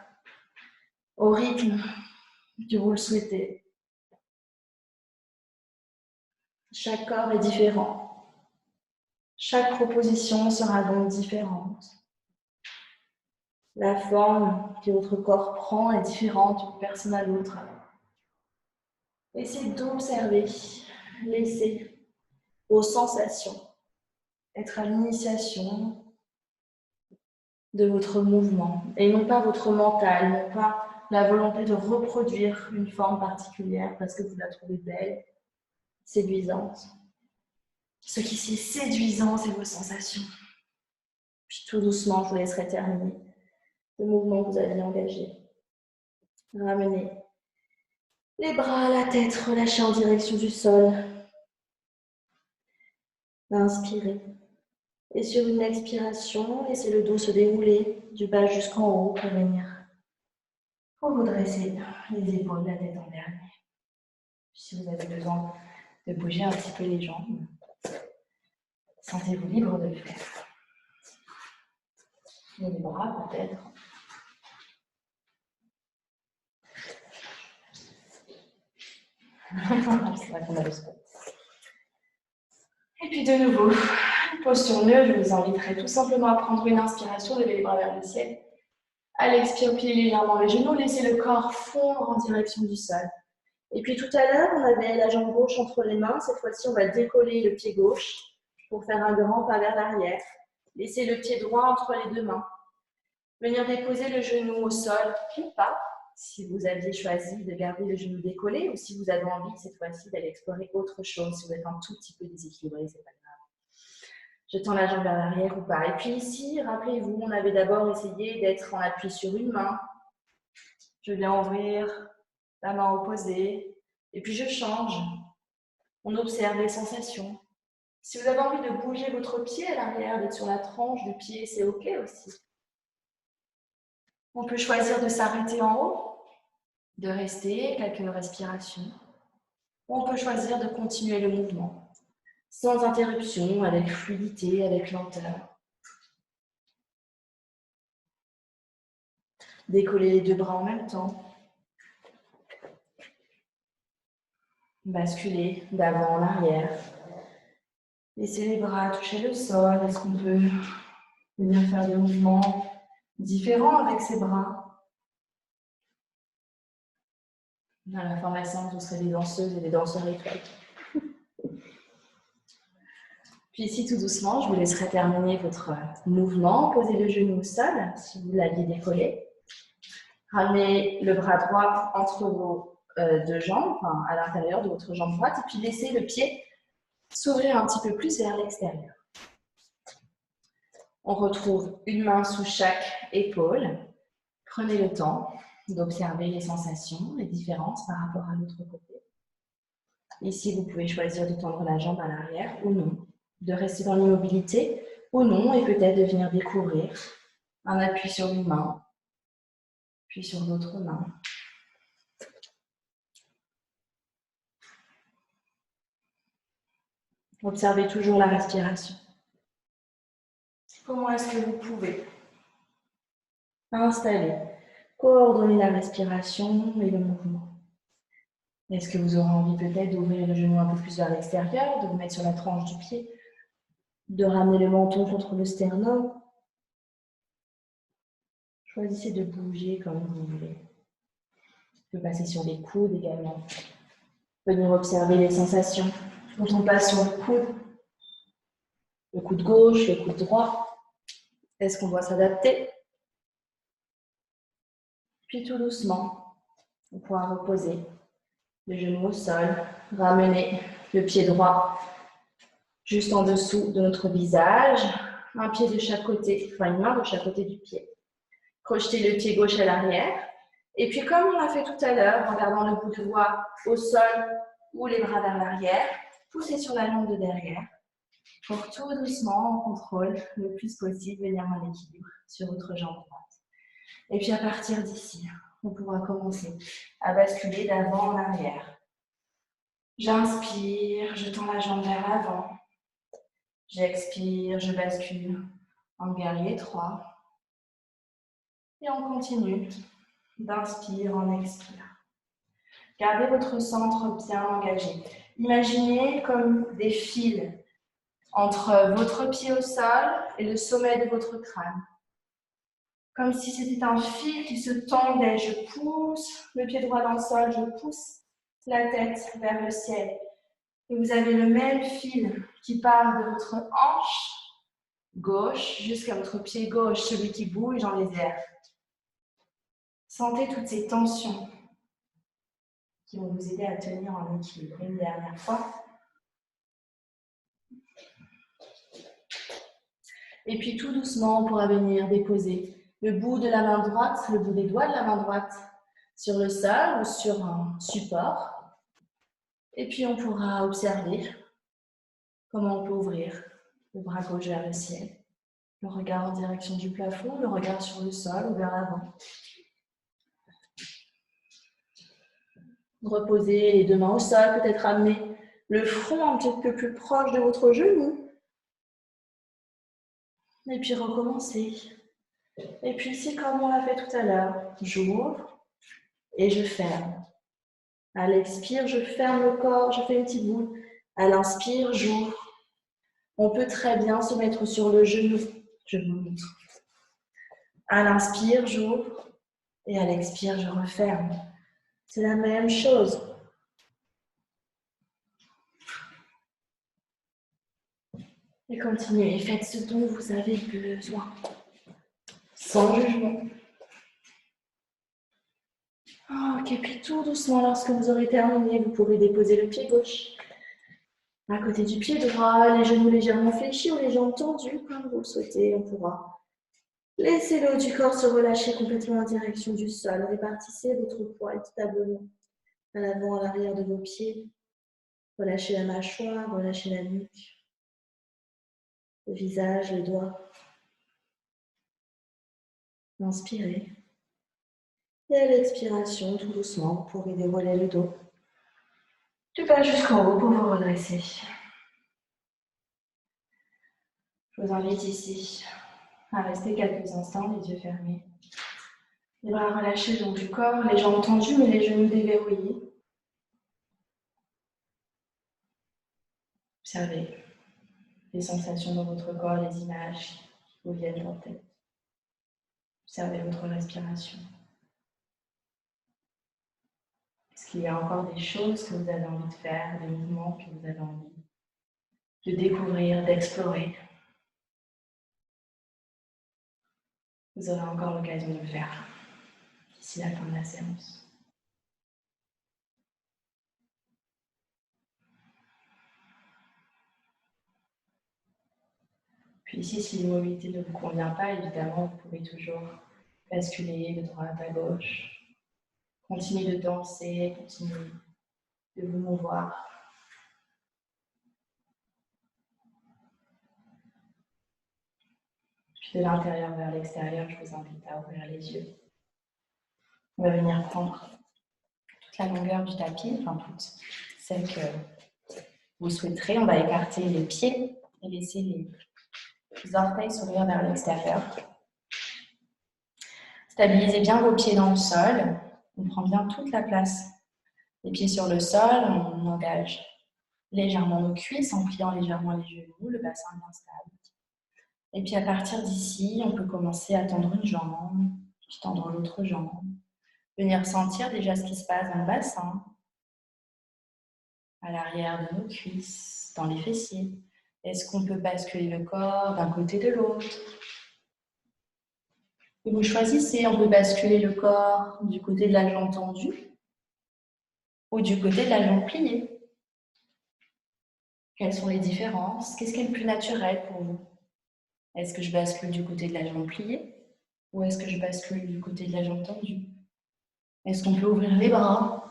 au rythme que vous le souhaitez. Chaque corps est différent. Chaque proposition sera donc différente. La forme que votre corps prend est différente d'une personne à l'autre. Essayez d'observer, laissez vos sensations être à l'initiation de votre mouvement et non pas votre mental, non pas la volonté de reproduire une forme particulière parce que vous la trouvez belle, séduisante. Ce qui est séduisant, c'est vos sensations. Puis tout doucement, je vous laisserai terminer le mouvement que vous aviez engagé. Ramenez les bras à la tête, relâchez en direction du sol. Inspirez. Et sur une expiration, laissez le dos se dérouler du bas jusqu'en haut pour venir redresser les épaules, la tête en dernier. Si vous avez besoin de bouger un petit peu les jambes, sentez-vous libre de le faire. Et les bras peut-être. C'est vrai qu'on a le spot. Et puis de nouveau, posture neutre, je vous inviterai tout simplement à prendre une inspiration, lever les bras vers le ciel. À l'expire, pliez légèrement les genoux, laissez le corps fondre en direction du sol. Et puis tout à l'heure, on avait la jambe gauche entre les mains. Cette fois-ci, on va décoller le pied gauche pour faire un grand pas vers l'arrière. Laissez le pied droit entre les deux mains. Venir déposer le genou au sol ou pas, si vous aviez choisi de garder le genou décollé ou si vous avez envie cette fois-ci d'aller explorer autre chose, si vous êtes un tout petit peu déséquilibré, c'est pas grave. Je tends la jambe vers l'arrière ou pas. Et puis ici, rappelez-vous, on avait d'abord essayé d'être en appui sur une main. Je viens ouvrir la main opposée et puis je change. On observe les sensations. Si vous avez envie de bouger votre pied à l'arrière, d'être sur la tranche du pied, c'est OK aussi. On peut choisir de s'arrêter en haut, de rester quelques respirations. Ou on peut choisir de continuer le mouvement, sans interruption, avec fluidité, avec lenteur. Décoller les deux bras en même temps. Basculer d'avant en arrière. Laissez les bras toucher le sol. Est-ce qu'on peut venir faire des mouvements différents avec ses bras? À la fin de la séance, vous serez des danseuses et des danseurs étoiles. Puis ici, tout doucement, je vous laisserai terminer votre mouvement. Posez le genou au sol, si vous l'aviez décollé. Ramenez le bras droit entre vos deux jambes, enfin, à l'intérieur de votre jambe droite, et puis laissez le pied s'ouvrir un petit peu plus vers l'extérieur. On retrouve une main sous chaque épaule. Prenez le temps d'observer les sensations, les différences par rapport à l'autre côté. Ici, vous pouvez choisir de tendre la jambe à l'arrière ou non, de rester dans l'immobilité ou non, et peut-être de venir découvrir un appui sur une main, puis sur l'autre main. Observez toujours la respiration. Comment est-ce que vous pouvez installer, coordonner la respiration et le mouvement? Est-ce que vous aurez envie peut-être d'ouvrir le genou un peu plus vers l'extérieur, de vous mettre sur la tranche du pied, de ramener le menton contre le sternum? Choisissez de bouger comme vous voulez. Vous pouvez passer sur les coudes également. Venir observer les sensations quand on passe sur le coude gauche, le coude droit. Est-ce qu'on doit s'adapter? Puis tout doucement, on pourra reposer le genou au sol, ramener le pied droit juste en dessous de notre visage, un pied de chaque côté, enfin une main de chaque côté du pied. Projetez le pied gauche à l'arrière. Et puis comme on l'a fait tout à l'heure, en gardant le bout de doigt au sol ou les bras vers l'arrière, poussez sur la jambe de derrière pour tout doucement, en contrôle, le plus possible, venir en équilibre sur votre jambe droite. Et puis à partir d'ici, on pourra commencer à basculer d'avant en arrière. J'inspire, je tends la jambe vers l'avant. J'expire, je bascule en guerrier 3. Et on continue d'inspire en expire. Gardez votre centre bien engagé. Imaginez comme des fils entre votre pied au sol et le sommet de votre crâne. Comme si c'était un fil qui se tendait. Je pousse le pied droit dans le sol, je pousse la tête vers le ciel. Et vous avez le même fil qui part de votre hanche gauche jusqu'à votre pied gauche, celui qui bouge dans les airs. Sentez toutes ces tensions qui vont vous aider à tenir en équilibre. Une dernière fois. Et puis tout doucement, on pourra venir déposer le bout de la main droite, le bout des doigts de la main droite sur le sol ou sur un support. Et puis on pourra observer comment on peut ouvrir le bras gauche vers le ciel. Le regard en direction du plafond, le regard sur le sol ou vers l'avant. Reposez les deux mains au sol, peut-être amener le front un petit peu plus proche de votre genou. Et puis recommencer. Et puis ici, comme on l'a fait tout à l'heure, j'ouvre et je ferme. À l'expire, je ferme le corps, je fais une petite boule. À l'inspire, j'ouvre. On peut très bien se mettre sur le genou. Je vous montre. À l'inspire, j'ouvre. Et à l'expire, je referme. C'est la même chose. Et continuez, faites ce dont vous avez besoin. Sans jugement. Ok, puis tout doucement, lorsque vous aurez terminé, vous pourrez déposer le pied gauche à côté du pied droit, les genoux légèrement fléchis ou les jambes tendues, comme vous le souhaitez. On pourra laisser le haut du corps se relâcher complètement en direction du sol. Répartissez votre poids équitablement à l'avant, à l'arrière de vos pieds. Relâchez la mâchoire, relâchez la nuque, le visage, les doigts. Inspirez. Et à l'expiration, tout doucement, vous pourrez dérouler le dos. Du bas jusqu'en haut pour vous redresser. Je vous invite ici à rester quelques instants, les yeux fermés. Les bras relâchés le long du corps, les jambes tendues mais les genoux déverrouillés. Observez les sensations dans votre corps, les images qui vous viennent en tête. Observez votre respiration. Est-ce qu'il y a encore des choses que vous avez envie de faire, des mouvements que vous avez envie de découvrir, d'explorer? Vous aurez encore l'occasion de le faire d'ici la fin de la séance. Puis ici, si l'immobilité ne vous convient pas, évidemment, vous pouvez toujours basculer de droite à gauche. Continuez de danser, continuez de vous mouvoir. Puis de l'intérieur vers l'extérieur, je vous invite à ouvrir les yeux. On va venir prendre toute la longueur du tapis, enfin toute celle que vous souhaiterez. On va écarter les pieds et laisser les orteils s'ouvrir vers l'extérieur. Stabilisez bien vos pieds dans le sol. On prend bien toute la place. Les pieds sur le sol, on engage légèrement nos cuisses en pliant légèrement les genoux, le bassin bien stable. Et puis à partir d'ici, on peut commencer à tendre une jambe, puis tendre l'autre jambe. Venir sentir déjà ce qui se passe dans le bassin, à l'arrière de nos cuisses, dans les fessiers. Est-ce qu'on peut basculer le corps d'un côté de l'autre? Et vous choisissez, on peut basculer le corps du côté de la jambe tendue ou du côté de la jambe pliée. Quelles sont les différences? Qu'est-ce qui est le plus naturel pour vous? Est-ce que je bascule du côté de la jambe pliée ou est-ce que je bascule du côté de la jambe tendue? Est-ce qu'on peut ouvrir les bras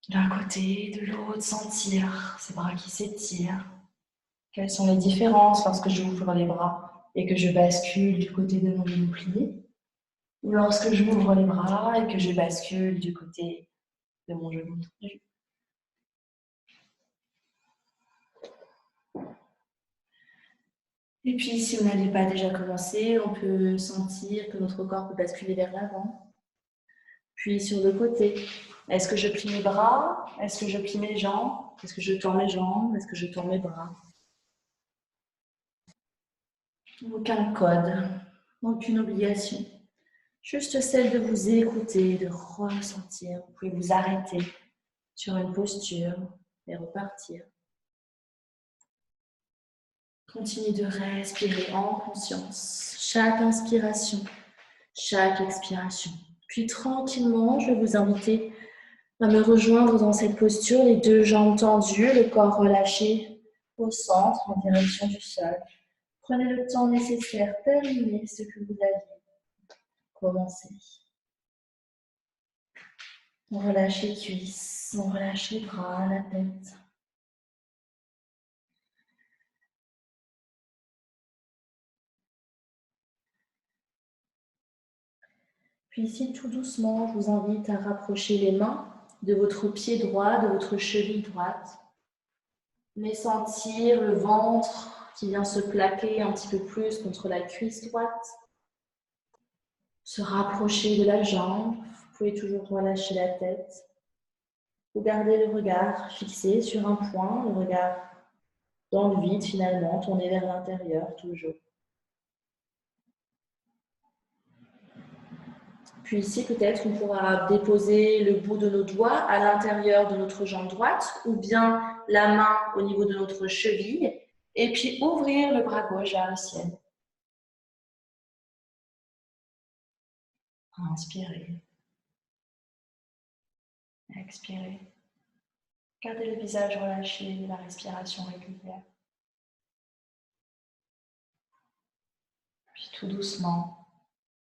d'un côté, de l'autre, sentir ces bras qui s'étirent? Quelles sont les différences lorsque je ouvre les bras et que je bascule du côté de mon genou plié ou lorsque je m'ouvre les bras et que je bascule du côté de mon genou tendu? Et puis, si vous n'avez pas déjà commencé, on peut sentir que notre corps peut basculer vers l'avant. Puis sur le côté. Est-ce que je plie mes bras? Est-ce que je plie mes jambes? Est-ce que je tends mes jambes? Est-ce que je tends mes bras? Aucun code, aucune obligation. Juste celle de vous écouter, de ressentir. Vous pouvez vous arrêter sur une posture et repartir. Continuez de respirer en conscience. Chaque inspiration, chaque expiration. Puis tranquillement, je vais vous inviter à me rejoindre dans cette posture, les deux jambes tendues, le corps relâché au centre, en direction du sol. Prenez le temps nécessaire, terminez ce que vous aviez commencé. On relâche les cuisses, on relâche les bras, la tête. Puis ici, tout doucement, je vous invite à rapprocher les mains de votre pied droit, de votre cheville droite. Mais sentir le ventre qui vient se plaquer un petit peu plus contre la cuisse droite. Se rapprocher de la jambe. Vous pouvez toujours relâcher la tête. Vous gardez le regard fixé sur un point, le regard dans le vide finalement, tourné vers l'intérieur toujours. Puis ici, peut-être, on pourra déposer le bout de nos doigts à l'intérieur de notre jambe droite ou bien la main au niveau de notre cheville et puis ouvrir le bras gauche vers le ciel. Inspirez. Expirez. Gardez le visage relâché, la respiration régulière. Puis tout doucement,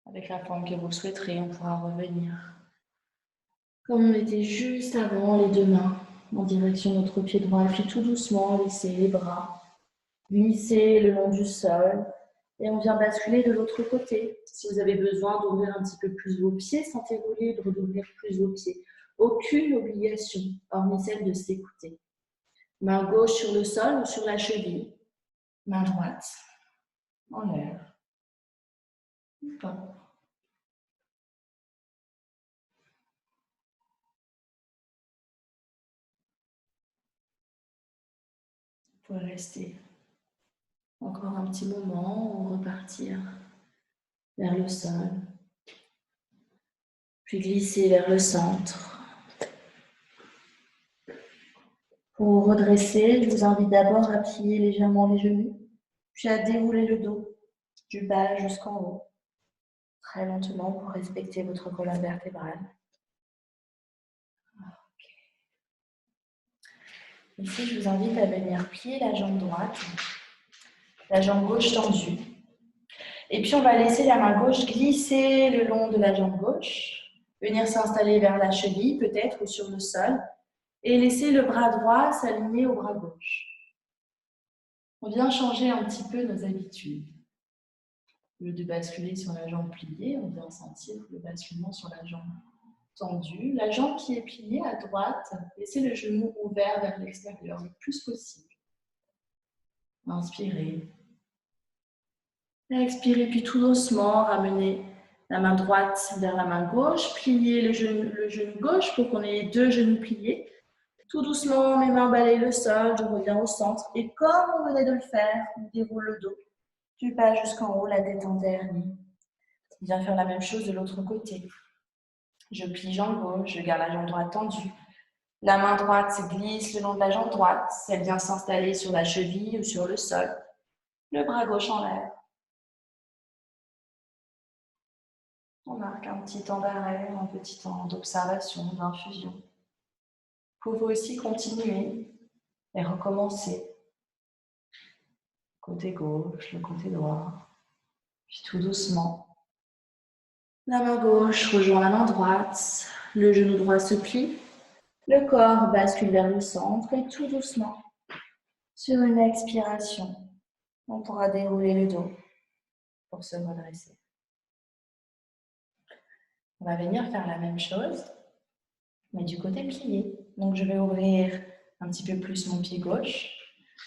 avec la forme que vous le souhaiterez, on pourra revenir. Comme on était juste avant, les deux mains en direction de notre pied droit. Et puis tout doucement, laissez les bras glisser le long du sol. Et on vient basculer de l'autre côté. Si vous avez besoin d'ouvrir un petit peu plus vos pieds, sentez-vous libre d'ouvrir plus vos pieds. Aucune obligation, hormis celle de s'écouter. Main gauche sur le sol ou sur la cheville. Main droite en l'air. Bon. Vous pouvez rester encore un petit moment ou repartir vers le sol. Puis glisser vers le centre. Pour vous redresser, je vous invite d'abord à plier légèrement les genoux, puis à dérouler le dos du bas jusqu'en haut, très lentement pour respecter votre colonne vertébrale. Ici, je vous invite à venir plier la jambe droite, la jambe gauche tendue. Et puis, on va laisser la main gauche glisser le long de la jambe gauche, venir s'installer vers la cheville, peut-être, ou sur le sol, et laisser le bras droit s'aligner au bras gauche. On vient changer un petit peu nos habitudes. Au lieu de basculer sur la jambe pliée, on vient sentir le basculement sur la jambe tendue. La jambe qui est pliée à droite, laissez le genou ouvert vers l'extérieur le plus possible. Inspirez. Expirez, puis tout doucement, ramenez la main droite vers la main gauche, pliez le genou gauche pour qu'on ait les deux genoux pliés. Tout doucement, mes mains balayent le sol, je reviens au centre. Et comme on venait de le faire, on déroule le dos du bas jusqu'en haut, la tête en dernier. On vient faire la même chose de l'autre côté. Je plie jambe gauche, je garde la jambe droite tendue. La main droite se glisse le long de la jambe droite. Elle vient s'installer sur la cheville ou sur le sol. Le bras gauche en l'air. On marque un petit temps d'arrêt, un petit temps d'observation, d'infusion. Vous pouvez aussi continuer et recommencer. Côté gauche, le côté droit. Puis tout doucement. La main gauche rejoint la main droite. Le genou droit se plie. Le corps bascule vers le centre et tout doucement, sur une expiration, on pourra dérouler le dos pour se redresser. On va venir faire la même chose, mais du côté plié. Donc je vais ouvrir un petit peu plus mon pied gauche,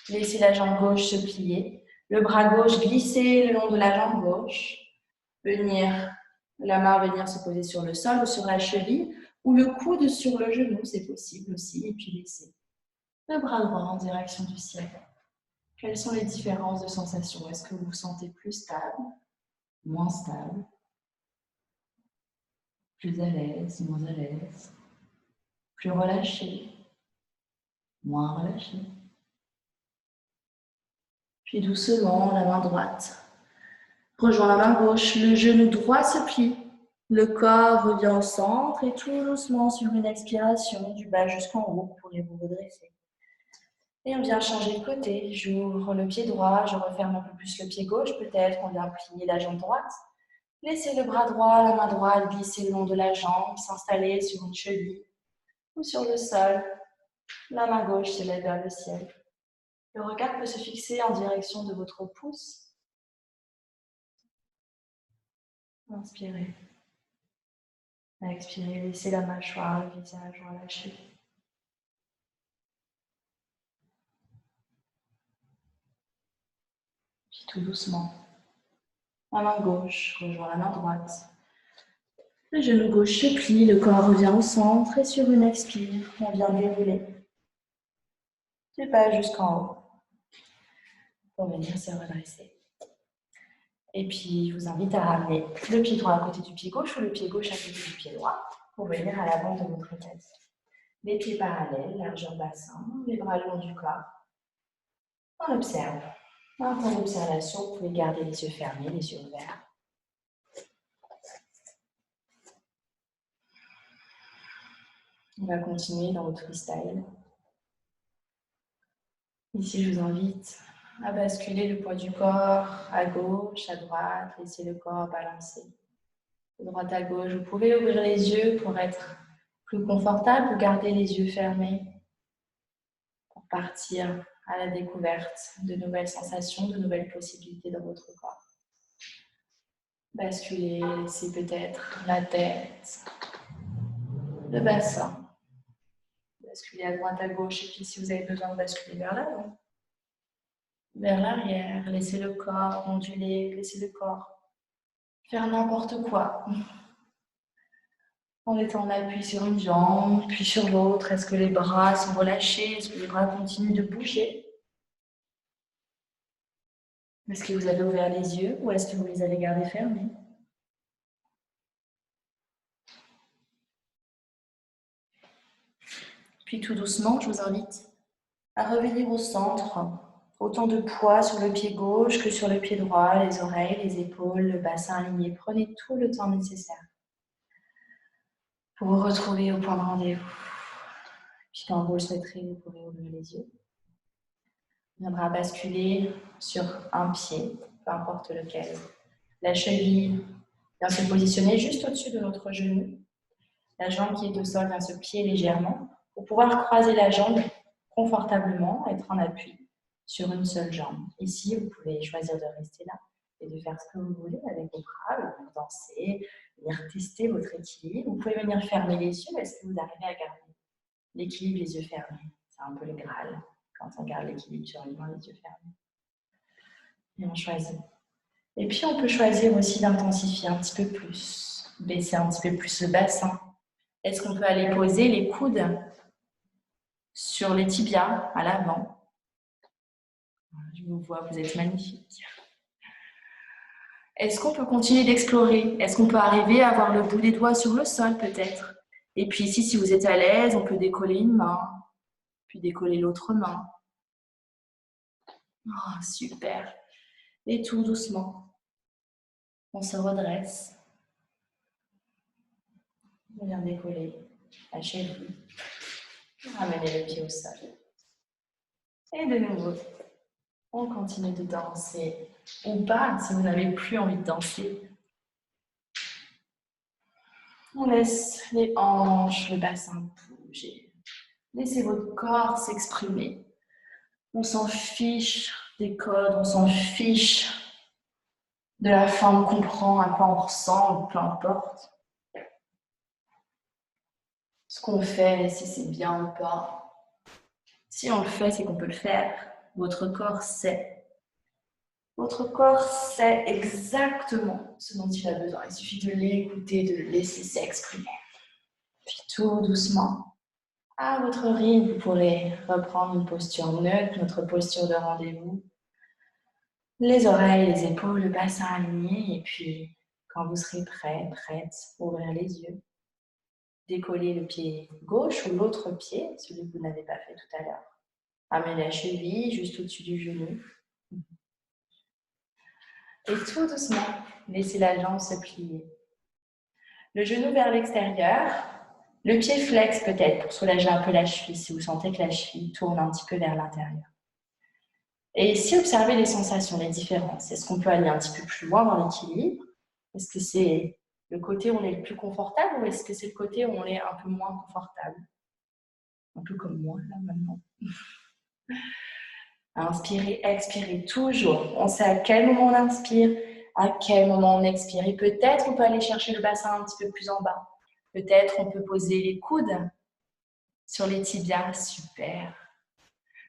laisser la jambe gauche se plier, le bras gauche glisser le long de la jambe gauche, la main venir se poser sur le sol ou sur la cheville, ou le coude sur le genou, c'est possible aussi, et puis laisser le bras droit en direction du ciel. Quelles sont les différences de sensations? Est-ce que vous vous sentez plus stable, moins stable, plus à l'aise, moins à l'aise, plus relâché, moins relâché? Puis doucement, la main droite rejoint la main gauche, le genou droit se plie, le corps revient au centre et tout doucement sur une expiration, du bas jusqu'en haut, vous pourrez vous redresser. Et on vient changer de côté. J'ouvre le pied droit, je referme un peu plus le pied gauche, peut-être. On vient plier la jambe droite. Laissez le bras droit, la main droite glisser le long de la jambe, s'installer sur une cheville ou sur le sol. La main gauche se lève vers le ciel. Le regard peut se fixer en direction de votre pouce. Inspirez. Expirez, laissez la mâchoire, le visage relâché. Puis tout doucement, la main gauche rejoint la main droite. Le genou gauche se plie, le corps revient au centre et sur une expire, on vient dérouler du bas jusqu'en haut pour venir se redresser. Et puis, je vous invite à ramener le pied droit à côté du pied gauche ou le pied gauche à côté du pied droit pour venir à l'avant de votre tapis. Les pieds parallèles, largeur bassin, les bras le long du corps. On observe. Un temps d'observation, vous pouvez garder les yeux fermés, les yeux ouverts. On va continuer dans votre freestyle. Ici, je vous invite à basculer le poids du corps à gauche, à droite, laissez le corps balancer. De droite à gauche, vous pouvez ouvrir les yeux pour être plus confortable ou garder les yeux fermés pour partir à la découverte de nouvelles sensations, de nouvelles possibilités dans votre corps. Basculez, laissez peut-être la tête, le bassin. Basculez à droite, à gauche, et puis si vous avez besoin de basculer vers l'avant, vers l'arrière, laissez le corps onduler, laissez le corps faire n'importe quoi. En étant en appui sur une jambe, puis sur l'autre, est-ce que les bras sont relâchés? Est-ce que les bras continuent de bouger? Est-ce que vous avez ouvert les yeux ou est-ce que vous les avez gardés fermés? Puis tout doucement, je vous invite à revenir au centre. Autant de poids sur le pied gauche que sur le pied droit, les oreilles, les épaules, le bassin aligné. Prenez tout le temps nécessaire pour vous retrouver au point de rendez-vous. Puis quand vous le souhaiterez, vous pourrez ouvrir les yeux. On viendra basculer sur un pied, peu importe lequel. La cheville vient se positionner juste au-dessus de notre genou. La jambe qui est au sol vient se plier légèrement pour pouvoir croiser la jambe confortablement, être en appui sur une seule jambe. Ici, vous pouvez choisir de rester là et de faire ce que vous voulez avec vos bras, venir danser, venir tester votre équilibre. Vous pouvez venir fermer les yeux. Est-ce que vous arrivez à garder l'équilibre les yeux fermés? C'est un peu le Graal quand on garde l'équilibre sur les mains, les yeux fermés. Et on choisit. Et puis, on peut choisir aussi d'intensifier un petit peu plus, baisser un petit peu plus le bassin. Est-ce qu'on peut aller poser les coudes sur les tibias à l'avant? Je vous vois, vous êtes magnifique. Est-ce qu'on peut continuer d'explorer? Est-ce qu'on peut arriver à avoir le bout des doigts sur le sol peut-être? Et puis ici, si vous êtes à l'aise, on peut décoller une main, puis décoller l'autre main. Oh, super. Et tout doucement. On se redresse. On vient décoller la cheville. Ramenez le pied au sol. Et de nouveau, on continue de danser. Ou pas, si vous n'avez plus envie de danser. On laisse les hanches, le bassin bouger. Laissez votre corps s'exprimer. On s'en fiche des codes, on s'en fiche de la forme qu'on prend, à quoi on ressemble, peu importe. Ce qu'on fait, si c'est bien ou pas. Si on le fait, c'est qu'on peut le faire. Votre corps sait. Votre corps sait exactement ce dont il a besoin. Il suffit de l'écouter, de le laisser s'exprimer. Puis tout doucement, à votre rythme, vous pourrez reprendre une posture neutre, notre posture de rendez-vous. Les oreilles, les épaules, le bassin aligné. Et puis, quand vous serez prêt, prête, ouvrir les yeux. Décoller le pied gauche ou l'autre pied, celui que vous n'avez pas fait tout à l'heure. Amenez la cheville juste au-dessus du genou. Et tout doucement, laissez la jambe se plier. Le genou vers l'extérieur, le pied flex peut-être pour soulager un peu la cheville si vous sentez que la cheville tourne un petit peu vers l'intérieur. Et ici, observez les sensations, les différences. Est-ce qu'on peut aller un petit peu plus loin dans l'équilibre? Est-ce que c'est le côté où on est le plus confortable ou est-ce que c'est le côté où on est un peu moins confortable? Un peu comme moi, là, maintenant. Inspirez, expirez, toujours. On sait à quel moment on inspire, à quel moment on expire. Et peut-être on peut aller chercher le bassin un petit peu plus en bas. Peut-être on peut poser les coudes sur les tibias. Super.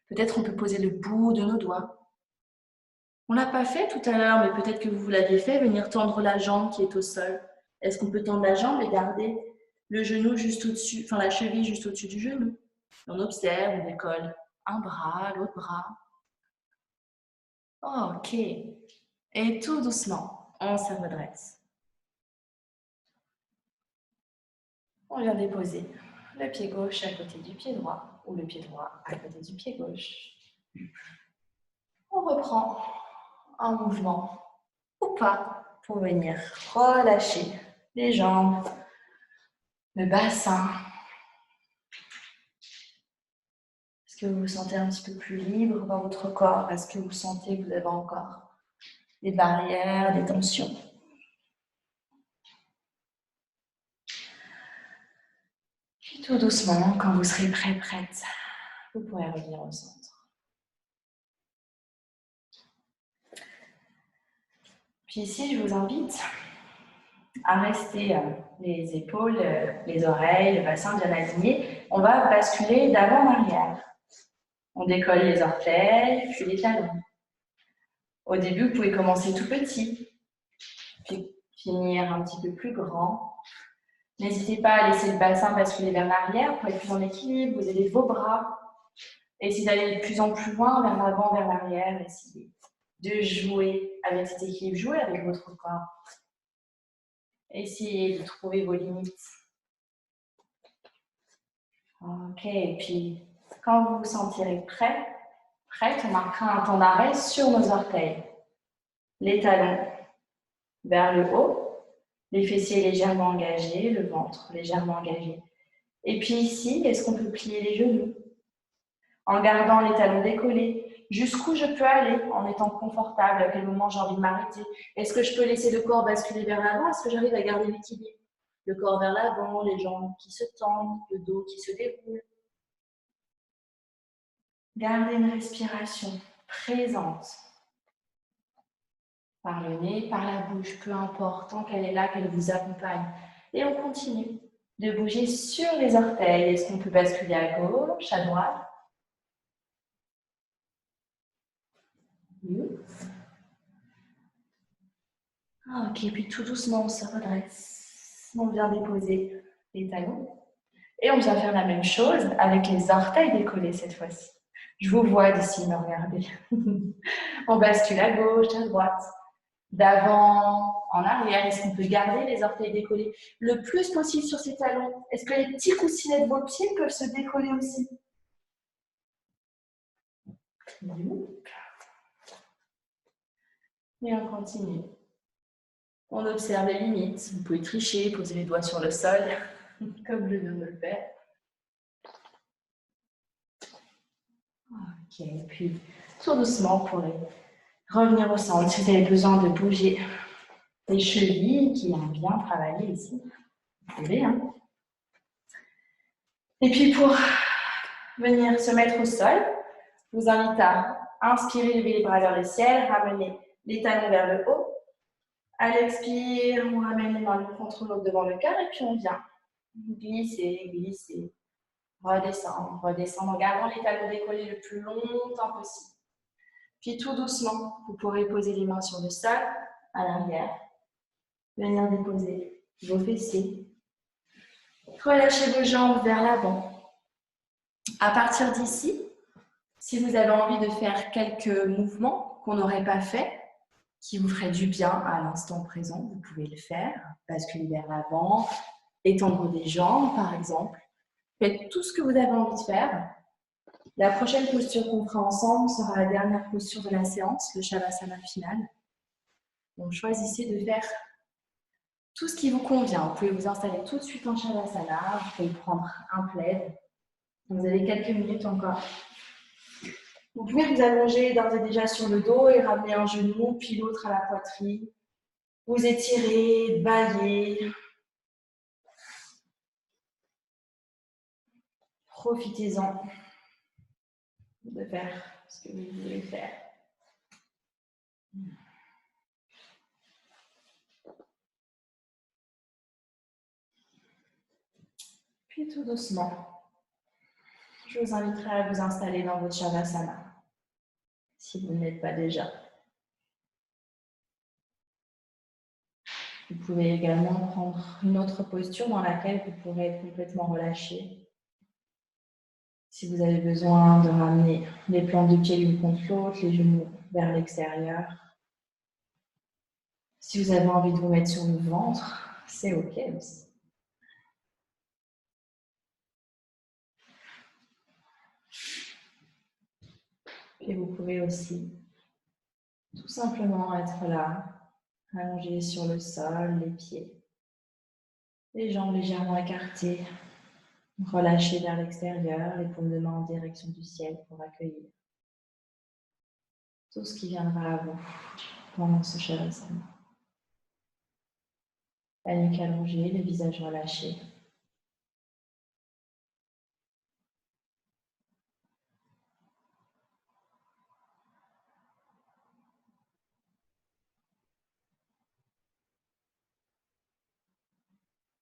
Peut-être on peut poser le bout de nos doigts. On ne l'a pas fait tout à l'heure, mais peut-être que vous l'aviez fait, venir tendre la jambe qui est au sol. Est-ce qu'on peut tendre la jambe et garder le genou juste au-dessus, enfin la cheville juste au-dessus du genou? On observe, on décolle un bras, l'autre bras. Oh, ok. Et tout doucement, on se redresse. On vient déposer le pied gauche à côté du pied droit ou le pied droit à côté du pied gauche. On reprend un mouvement ou pas pour venir relâcher les jambes, le bassin. Est-ce que vous vous sentez un petit peu plus libre dans votre corps? Est-ce que vous sentez que vous avez encore des barrières, des tensions? Puis tout doucement, quand vous serez prête, vous pourrez revenir au centre. Puis ici, je vous invite à rester les épaules, les oreilles, le bassin bien alignés. On va basculer d'avant en arrière. On décolle les orteils, puis les talons. Au début, vous pouvez commencer tout petit, puis finir un petit peu plus grand. N'hésitez pas à laisser le bassin basculer vers l'arrière pour être plus en équilibre. Vous aidez vos bras. Essayez d'aller de plus en plus loin, vers l'avant, vers l'arrière. Essayez de jouer avec cet équilibre, jouer avec votre corps. Essayez de trouver vos limites. Ok, et puis quand vous vous sentirez prête, on marquera un temps d'arrêt sur nos orteils. Les talons vers le haut, les fessiers légèrement engagés, le ventre légèrement engagé. Et puis ici, est-ce qu'on peut plier les genoux en gardant les talons décollés? Jusqu'où je peux aller en étant confortable? À quel moment j'ai envie de m'arrêter? Est-ce que je peux laisser le corps basculer vers l'avant? Est-ce que j'arrive à garder l'équilibre? Le corps vers l'avant, les jambes qui se tendent, le dos qui se déroule. Gardez une respiration présente. Par le nez, par la bouche, peu importe, tant qu'elle est là, qu'elle vous accompagne. Et on continue de bouger sur les orteils. Est-ce qu'on peut basculer à gauche, à droite? Ok, puis tout doucement, on se redresse. On vient déposer les talons. Et on vient faire la même chose avec les orteils décollés cette fois-ci. Je vous vois d'ici me regarder. On bascule à gauche, à droite, d'avant, en arrière. Est-ce qu'on peut garder les orteils décollés le plus possible sur ces talons? Est-ce que les petits coussinets de vos pieds peuvent se décoller aussi? Et on continue. On observe les limites. Vous pouvez tricher, poser les doigts sur le sol, comme je viens de le faire. Ok, puis tout doucement, vous pourrez revenir au centre. Si vous avez besoin de bouger les chevilles qui ont bien travaillé ici, vous pouvez. Hein. Et puis pour venir se mettre au sol, je vous invite à inspirer, lever les bras vers le ciel, ramener les talons vers le haut. À l'expire, on ramène les mains l'une contre l'autre devant le cœur et puis on vient glisser, glisser, redescendre, redescendre en gardant les talons décollés le plus longtemps possible. Puis tout doucement, vous pourrez poser les mains sur le sol, à l'arrière, venir déposer vos fessiers. Relâchez vos jambes vers l'avant. À partir d'ici, si vous avez envie de faire quelques mouvements qu'on n'aurait pas fait, qui vous feraient du bien à l'instant présent, vous pouvez le faire. Basculer vers l'avant, étendre des jambes par exemple. Faites tout ce que vous avez envie de faire. La prochaine posture qu'on fera ensemble sera la dernière posture de la séance, le Shavasana final. Donc choisissez de faire tout ce qui vous convient. Vous pouvez vous installer tout de suite en Shavasana, vous pouvez prendre un plaid. Vous avez quelques minutes encore. Vous pouvez vous allonger d'ores et déjà sur le dos et ramener un genou, puis l'autre à la poitrine. Vous étirez, baillez. Profitez-en de faire ce que vous voulez faire. Puis tout doucement, je vous inviterai à vous installer dans votre Shavasana, si vous ne l'êtes pas déjà. Vous pouvez également prendre une autre posture dans laquelle vous pourrez être complètement relâché. Si vous avez besoin de ramener les plantes de pied l'une contre l'autre, les genoux vers l'extérieur. Si vous avez envie de vous mettre sur le ventre, c'est OK aussi. Et vous pouvez aussi tout simplement être là, allongé sur le sol, les pieds, les jambes légèrement écartées, relâchées vers l'extérieur, les paumes de main en direction du ciel pour accueillir tout ce qui viendra à vous pendant ce shavasana. La nuque allongée, le visage relâché.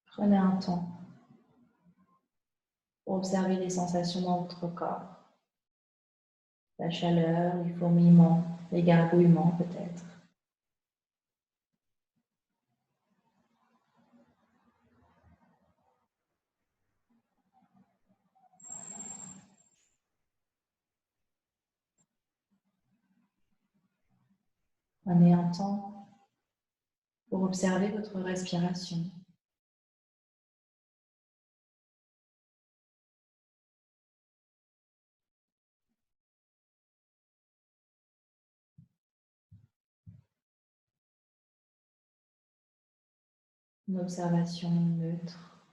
Prenez un temps pour observer les sensations dans votre corps. La chaleur, les fourmillements, les gargouillements peut-être. Prenez un temps pour observer votre respiration. Une observation neutre,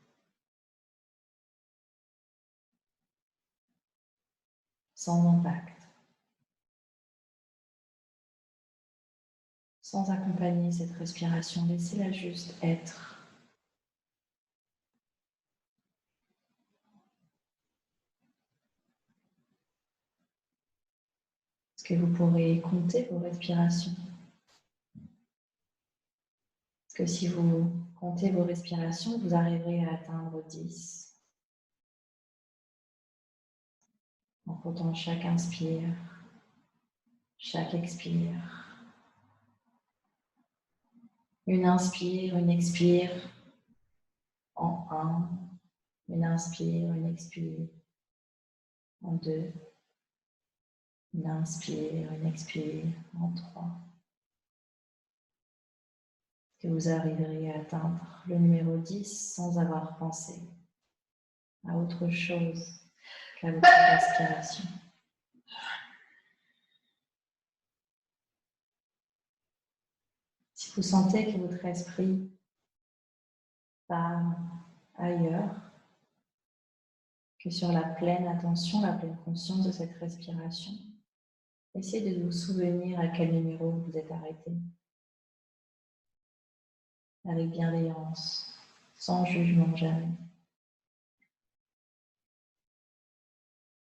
sans impact, sans accompagner cette respiration. Laissez-la juste être. Est-ce que vous pourrez compter vos respirations? Est-ce que si vous comptez vos respirations, vous arriverez à atteindre 10 en comptant chaque inspire, chaque expire? Une inspire, une expire en 1, une inspire, une expire en 2, une inspire, une expire en 3. Que vous arriverez à atteindre le numéro 10 sans avoir pensé à autre chose qu'à votre respiration. Si vous sentez que votre esprit part ailleurs, que sur la pleine attention, la pleine conscience de cette respiration, essayez de vous souvenir à quel numéro vous êtes arrêté. Avec bienveillance, sans jugement jamais.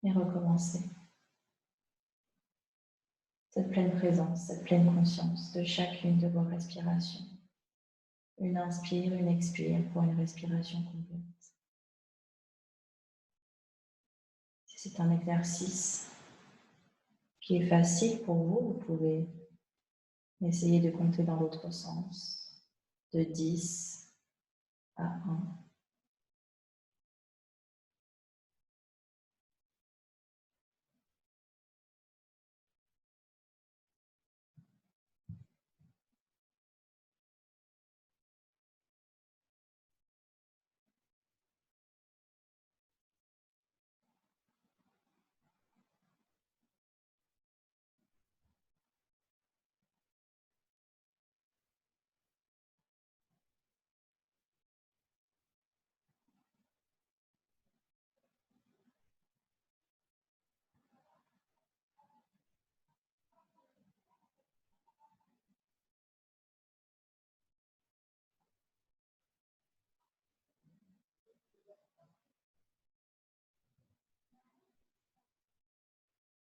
Et recommencez. Cette pleine présence, cette pleine conscience de chacune de vos respirations. Une inspire, une expire pour une respiration complète. Si c'est un exercice qui est facile pour vous, vous pouvez essayer de compter dans l'autre sens, de 10 à 1.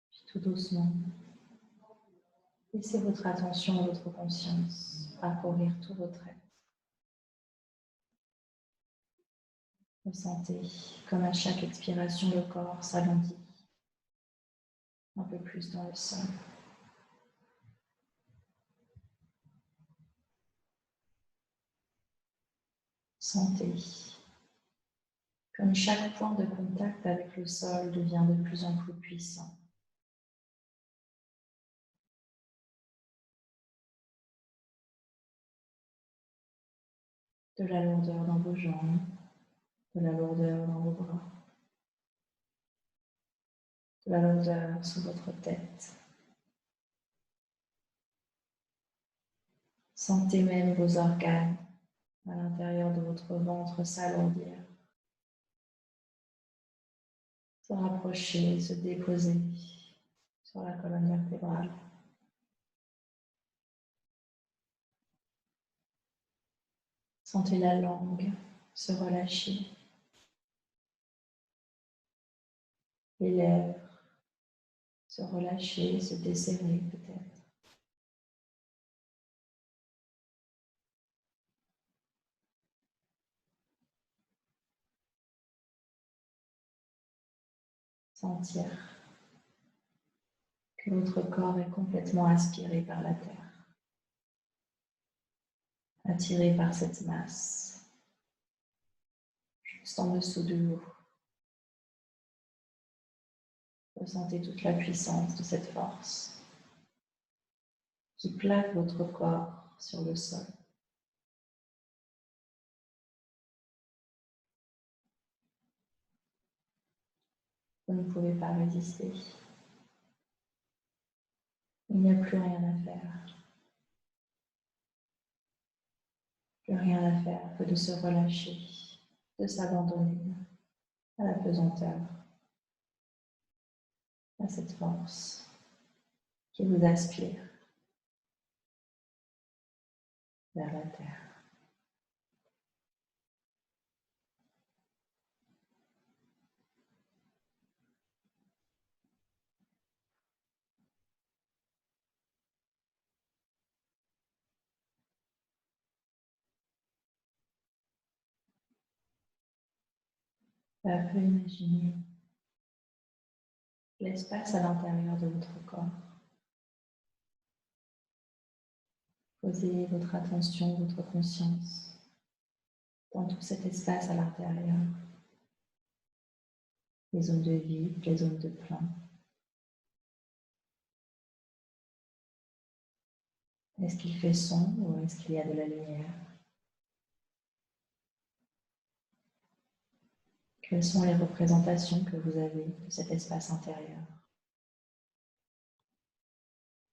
Puis tout doucement, laissez votre attention, votre conscience parcourir tout votre être. Ressentez comme à chaque expiration, le corps s'alourdit un peu plus dans le sol. Sentez comme chaque point de contact avec le sol devient de plus en plus puissant. de la lourdeur dans vos jambes, de la lourdeur dans vos bras, de la lourdeur sur votre tête. Sentez même vos organes à l'intérieur de votre ventre s'alourdir, se rapprocher, se déposer sur la colonne vertébrale. Sentez la langue se relâcher, les lèvres se relâcher, se desserrer peut-être. Sentir que votre corps est complètement aspiré par la terre, attiré par cette masse, juste en dessous de vous. Ressentez toute la puissance de cette force qui plaque votre corps sur le sol. Vous ne pouvez pas résister. Il n'y a plus rien à faire. Plus rien à faire que de se relâcher, de s'abandonner à la pesanteur, à cette force qui vous aspire vers la terre. Peu à peu, imaginez l'espace à l'intérieur de votre corps. Posez votre attention, votre conscience dans tout cet espace à l'intérieur. Les zones de vide, les zones de plein. Est-ce qu'il fait sombre ou est-ce qu'il y a de la lumière? Quelles sont les représentations que vous avez de cet espace intérieur?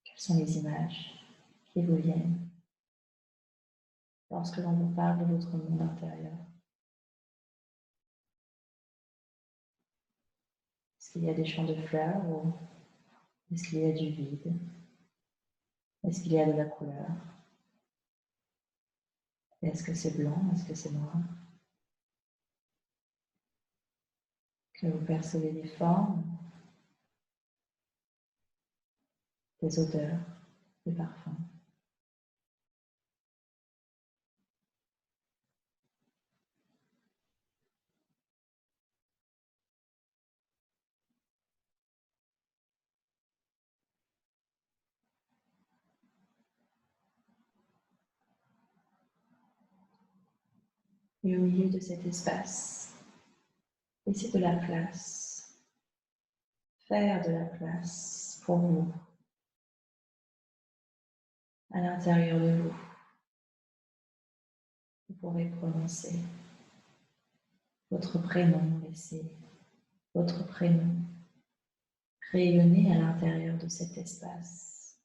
Quelles sont les images qui vous viennent lorsque l'on vous parle de votre monde intérieur? Est-ce qu'il y a des champs de fleurs ou est-ce qu'il y a du vide? Est-ce qu'il y a de la couleur? Est-ce que c'est blanc? Est-ce que c'est noir? Que vous percevez des formes, des odeurs, des parfums. Et au milieu de cet espace, laissez de la place, faire de la place pour vous, à l'intérieur de vous. Vous pourrez prononcer votre prénom, laissez votre prénom rayonner à l'intérieur de cet espace.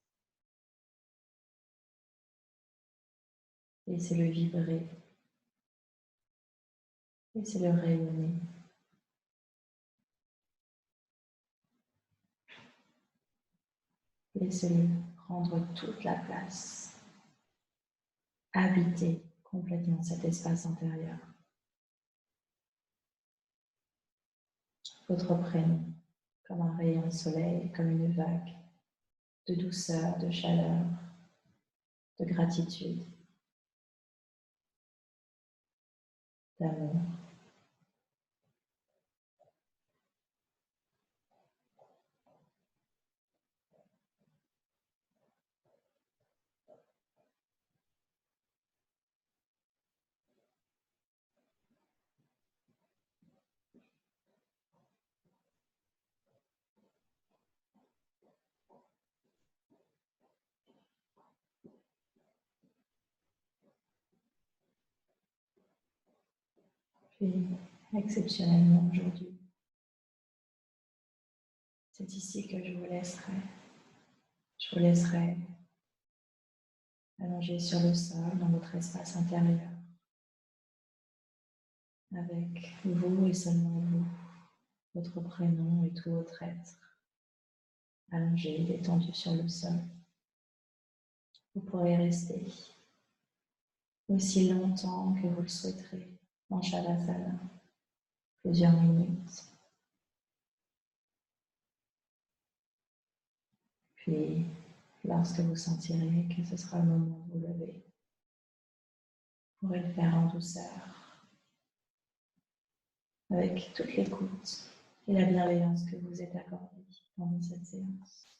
Laissez-le vibrer, laissez-le rayonner. Laissez-le prendre toute la place, habiter complètement cet espace intérieur. Votre prénom, comme un rayon de soleil, comme une vague de douceur, de chaleur, de gratitude, d'amour. Puis, exceptionnellement aujourd'hui, c'est ici que je vous laisserai. Je vous laisserai allongé sur le sol dans votre espace intérieur, avec vous et seulement vous, votre prénom et tout votre être, allongé, détendu sur le sol. Vous pourrez rester aussi longtemps que vous le souhaiterez en Shavasana, plusieurs minutes. Puis, lorsque vous sentirez que ce sera le moment de vous lever, vous pourrez le faire en douceur, avec toute l'écoute et la bienveillance que vous êtes accordée pendant cette séance.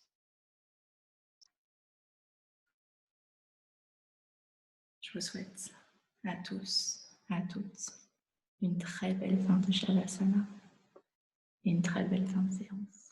Je vous souhaite à tous, à toutes, une très belle fin de Shavasana et une très belle fin de séance.